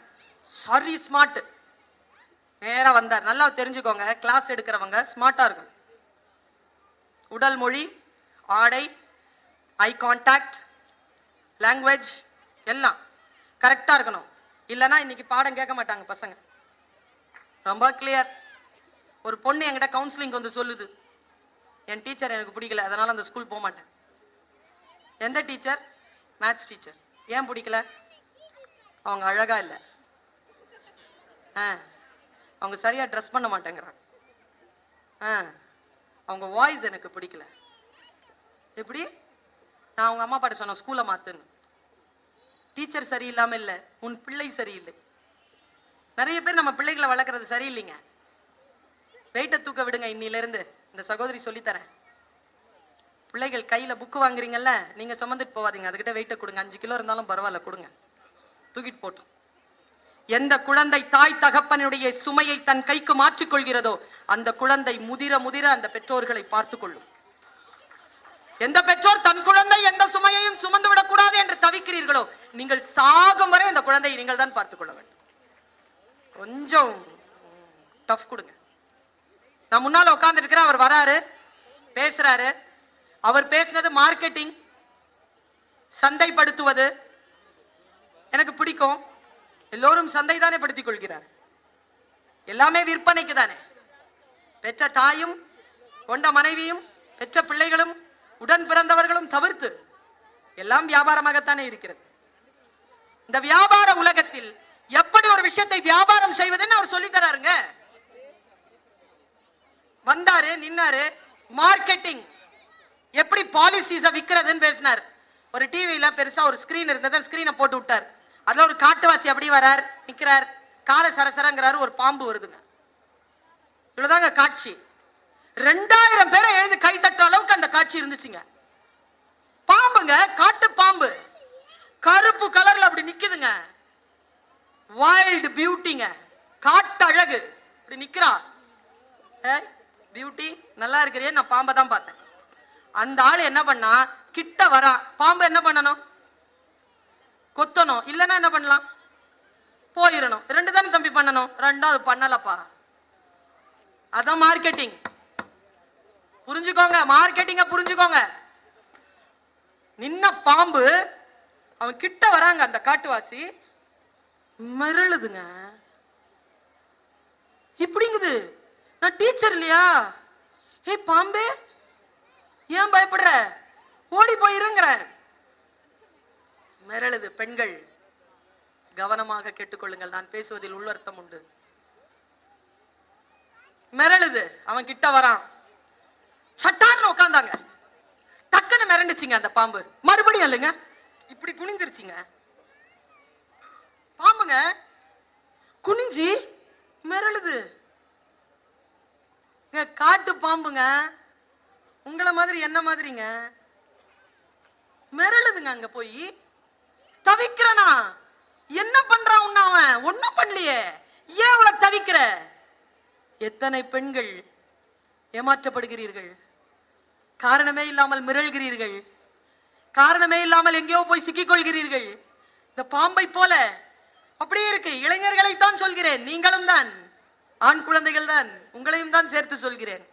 சாரி ஸ்மார்ட், நேரா வந்தார். நல்லா தெரிஞ்சுக்கோங்க, கிளாஸ் எடுக்கிறவங்க ஸ்மார்ட்டா இருக்கும். உடல் மொழி, ஆடை, ஐ கான்டாக்ட், லாங்குவேஜ் எல்லாம் கரெக்டா இருக்கணும். இல்லைன்னா இன்னைக்கு பாடம் கேட்க மாட்டாங்க பசங்க. ரொம்ப கிளியர். ஒரு பொண்ணு என்கிட்ட கவுன்சிலிங் வந்து சொல்லுது, என் டீச்சர் எனக்கு பிடிக்கல, அதனால அந்த ஸ்கூல் போக மாட்டேன். எந்த டீச்சர்? Maths teacher. ஏன் பிடிக்கல? அவங்க அழகா இல்லை, அவங்க சரியா ட்ரெஸ் பண்ண மாட்டேங்கிறாங்க, அவங்க வாய்ஸ் எனக்கு பிடிக்கல. எப்படி? நான் அவங்க அம்மா பாட்ட சொன்ன ஸ்கூலை மாத்துன்னு. டீச்சர் சரியில்லாம இல்லை, உன் பிள்ளை சரியில்லை. நிறைய பேர் நம்ம பிள்ளைகளை வளர்க்கறது சரியில்லைங்க. வெயிட்டை தூக்க விடுங்க இன்னில இருந்து. இந்த சகோதரி சொல்லித்தரேன். பிள்ளைகள் கையில புக்கு வாங்குறீங்கல்ல, நீங்க சுமந்துட்டு போவாதீங்க, அதுகிட்ட வெயிட்டை கொடுங்க. 5 கிலோ இருந்தாலும் பரவாயில்ல, கொடுங்க, தூக்கிட்டு போட்டோம். எந்த குழந்தை தாய் தகப்பனுடைய சுமையை தன் கைக்கு மாற்றிக்கொள்கிறதோ அந்த குழந்தை முதிர முதிர அந்த பெற்றோர்களை பார்த்து கொள்ளும். எந்த பெற்றோர் தன் குழந்தை எந்த சுமையையும் சுமந்து விடக்கூடாது என்று தவிக்கிறீர்களோ, நீங்கள் சாகும் வரை அந்த குழந்தையை நீங்கள் தான் பார்த்துக் கொள்ள வேண்டும். கொஞ்சம் டஃப் கொடுங்க. நான் முன்னால உட்கார்ந்து இருக்கிறேன், அவர் வராரு, பேசுறாரு. அவர் பேசினது மார்க்கெட்டிங், சந்தைப்படுத்துவது எனக்கு பிடிக்கும். எல்லோரும் சந்தை தானே படுத்திக் கொள்கிறார். எல்லாமே விற்பனைக்கு தானே. பெற்ற தாயும் கொண்ட மனைவியும் பெற்ற பிள்ளைகளும் உடன் பிறந்தவர்களும் தவிர்த்து எல்லாம் வியாபாரமாகத்தானே இருக்கிறது. இந்த வியாபார உலகத்தில் எப்படி ஒரு விஷயத்தை வியாபாரம் செய்வதுன்னு அவர் சொல்லி தராருங்க. வந்தாரு, நின்னாரு, மார்க்கெட்டிங் எப்படி பாலிசிஸ விக்கிறதுன்னு பேசினார். ஒரு டிவியில பெருசா ஒரு ஸ்கிரீன் இருந்தது, ஸ்கிரீனை போட்டு விட்டார். அதுல ஒரு காட்டுவாசி அப்படி வரார், நிக்கிறார், கால சரசரங்கிறாரு, ஒரு பாம்பு வருதுங்க. இவ்வளவுதாங்க காட்சி. 2000 பேரை எழுந்து கை தட்ட அளவுக்கு அந்த காட்சி இருந்துச்சுங்க. பாம்புங்க, காட்டு பாம்பு, கருப்பு கலர்ல அப்படி நிக்குதுங்க. வைல்ட் பியூட்டிங்க, காட்டு அழகு அப்படி நிக்கிறா. பியூட்டி நல்லா இருக்கிறே, நான் பாம்பை தான் பார்த்தேன். அந்த ஆளு என்ன பண்ணா, கிட்ட வரா. பாம்பு என்ன பண்ணணும்? கொத்தணும், இல்லைன்னா என்ன பண்ணலாம்? போயிடணும். 2 தானே தம்பி பண்ணணும், 2வது பண்ணலப்பா. அதான் மார்க்கெட்டிங். புரிஞ்சுக்கோங்க, மார்க்கெட்டிங்க புரிஞ்சுக்கோங்க. நின்ன பாம்பு அவன் கிட்ட வராங்க, அந்த காட்டுவாசி மிரளுதுங்க. இப்படிங்குது, நான் டீச்சர் இல்லையா? ஏ பாம்பே, ஏன் பயப்படுற? ஓடி போயிருங்கிற. மிரளுது. பெண்கள் கவனமாக கேட்டுக்கொள்ளுங்கள், நான் பேசுவதில் உள்ளர்த்தம் உண்டு. மிரளுது. அவன் கிட்ட வரான், சட்டார்னு உட்கார்ந்தாங்க. டக்குன்னு மிரண்டுச்சுங்க அந்த பாம்பு. மறுபடியும் இல்லைங்க, இப்படி குனிஞ்சிருச்சுங்க. பாம்புங்க குனிஞ்சி மிரளுது. காட்டு பாம்புங்க, உங்களை மாதிரி என்ன மாதிரிங்க, மிரளுதுங்க. அங்க போய் தவிக்கிறனா? என்ன பண்றான் உன்ன? அவன் ஒண்ணும் பண்ணலையே, ஏன் அவளை தவிக்கிற? எத்தனை பெண்கள் ஏமாற்றப்படுகிறீர்கள், காரணமே இல்லாமல் மிரள்கிறீர்கள், காரணமே இல்லாமல் எங்கேயோ போய் சிக்கிக் கொள்கிறீர்கள். இந்த பாம்பை போல அப்படியே இருக்கு. இளைஞர்களை தான் சொல்கிறேன், நீங்களும் தான், ஆண் குழந்தைகள் தான், உங்களையும் தான் சேர்த்து சொல்கிறேன்.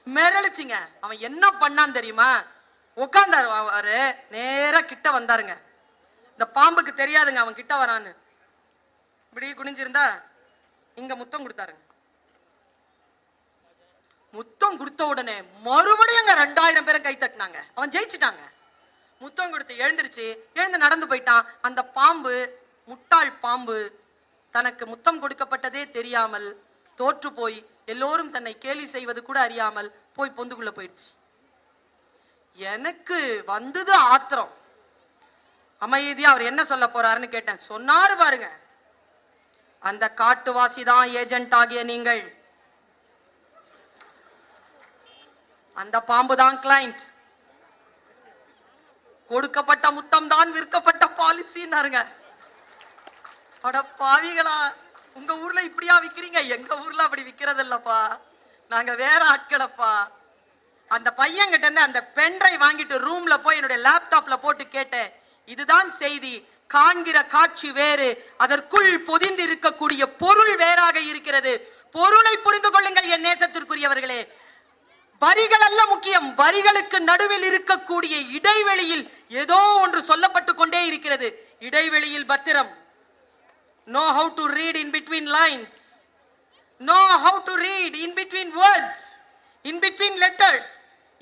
மிரளிச்சிங்க. அவன் என்ன பண்ணான்னு தெரியுமா? உட்கார்ந்தாரு. அவரு நேரா கிட்ட வந்தாருங்க. இந்த பாம்புக்கு தெரியாதுங்க அவன் கிட்ட வரான்னு. இப்படி குனிஞ்சிருந்தா இங்க முத்தம் கொடுத்தாருங்க. முத்தம் கொடுத்த உடனே மறுபடியும் 2000 பேரை கை தட்டினாங்க. அவன் ஜெயிச்சுட்டாங்க. முத்தம் கொடுத்து எழுந்திருச்சு, எழுந்து நடந்து போயிட்டான். அந்த பாம்பு, முட்டாள் பாம்பு, தனக்கு முத்தம் கொடுக்கப்பட்டதே தெரியாமல் தோற்று போய் எல்லோரும் தன்னை கேலி செய்வது கூட அறியாமல் போய் பொந்துக்குள்ள போயிடுச்சு. எனக்கு வந்தது ஆத்திரம். அமைதியா அவர் என்ன சொல்ல போறாருன்னு கேட்டேன். சொன்னாரு பாருங்க, அந்த காட்டுவாசி தான் ஏஜென்ட் ஆகிய நீங்கள், அந்த பாம்பு தான் கிளைண்ட், கொடுக்கப்பட்ட முத்தம் தான் விற்கப்பட்ட பாலிசின்னாருங்க. அட பாவிகளா, உங்க ஊர்ல இப்படியா விக்கிறீங்க? எங்க ஊர்ல அப்படி விக்கிறது இல்லப்பா, நாங்க வேற ஆட்களப்பா. அந்த பையன் கிட்ட இருந்து அந்த பென்ட்ரை வாங்கிட்டு ரூம்ல போய் என்னுடைய லேப்டாப்ல போட்டு கேட்டேன், இதுதான் செய்தி, காண்கிற காட்சி வேறு, அதற்குள் பொதிந்து இருக்கக்கூடிய பொருள் வேறாக இருக்கிறது. பொருளை புரிந்து கொள்ளுங்கள் என் நேசத்திற்குரியவர்களே. வரிகள் அல்ல முக்கியம், வரிகளுக்கு நடுவில் இருக்கக்கூடிய இடைவெளியில் ஏதோ ஒன்று சொல்லப்பட்டு கொண்டே இருக்கிறது. இடைவெளியில் பத்திரம். Know how to read in between lines. Know how to read in between words, in between letters.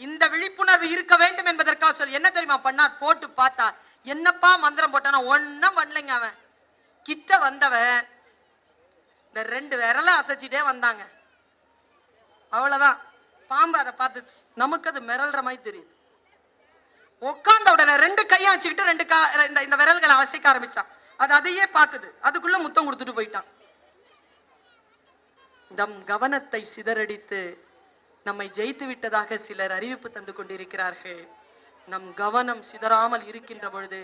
இந்த விழிப்புணர்வு இருக்க வேண்டும் என்பதற்காக சொல்லி என்ன தெரியுமா பண்ணார்? போட்டு பார்த்தா என்னப்பா மந்திரம் போட்டானா? ஒன்னும் பண்ணலைங்க. அவன் கிட்ட வந்தவன் இந்த 2 விரலை அசைச்சிட்டே வந்தாங்க. அவ்வளவுதான். பாம்பு அதை பார்த்துச்சு. நமக்கு அது மிரல்ற மாதிரி தெரியுது. உட்கார்ந்த உடனே 2 கையை வச்சுக்கிட்டு இந்த விரல்களை அசைக்க ஆரம்பிச்சான். அது அதையே பார்க்குது. அதுக்குள்ள முத்தம் கொடுத்துட்டு போயிட்டான். நம் கவனத்தை சிதறடித்து நம்மை ஜெயித்து விட்டதாக சிலர் அறிவிப்பு தந்து கொண்டிருக்கிறார்கள். நம் கவனம் சிதறாமல் இருக்கின்ற பொழுது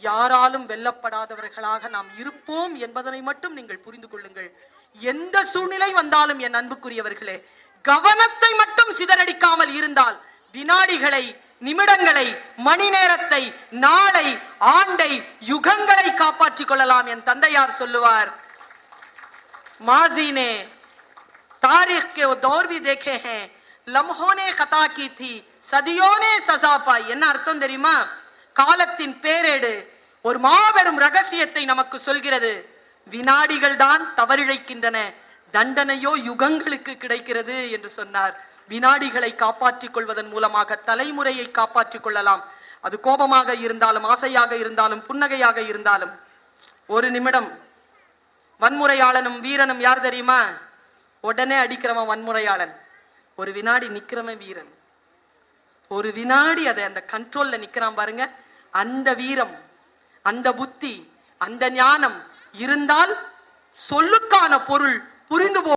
யாராலும் வெல்லப்படாதவர்களாக நாம் இருப்போம் என்பதனை மட்டும் நீங்கள் புரிந்து கொள்ளுங்கள். எந்த சூழ்நிலை வந்தாலும் என் அன்புக்குரியவர்களே, கவனத்தை மட்டும் சிதறடிக்காமல் இருந்தால் வினாடிகளை, நிமிடங்களை, மணி நேரத்தை, நாளை, ஆண்டை, யுகங்களை காப்பாற்றிக் கொள்ளலாம். என் தந்தையார் சொல்லுவார், மாஜீனே तारीख के वो दौर भी देखे हैं, लम्हों ने खता की थी, सदियों ने सजा पाई. என்ன அர்த்தம் தெரியுமா? காலத்தின் பேரேடு ஒரு மாபெரும் ரகசியத்தை நமக்கு சொல்கிறது. வினாடிகள் தான் தவறிழைக்கின்றன, தண்டனையோ யுகங்களுக்கு கிடைக்கிறது என்று சொன்னார். வினாடிகளை காப்பாற்றிக் கொள்வதன் மூலமாக தலைமுறையை காப்பாற்றிக் கொள்ளலாம். அது கோபமாக இருந்தாலும், ஆசையாக இருந்தாலும், புன்னகையாக இருந்தாலும். ஒரு நிமிடம் வன்முறையாளனும் வீரனும் யார் தெரியுமா? உடனே அடிக்கிறவன் வன்முறையாளன், ஒரு வினாடி நிக்கிறவன் வீரன். ஒரு வினாடி அதை அந்த கண்ட்ரோல்ல நிக்கிறான் பாருங்க. அந்த வீரம், அந்த புத்தி, அந்த ஞானம் இருந்தால் சொல்லுக்கான பொருள் புரிந்து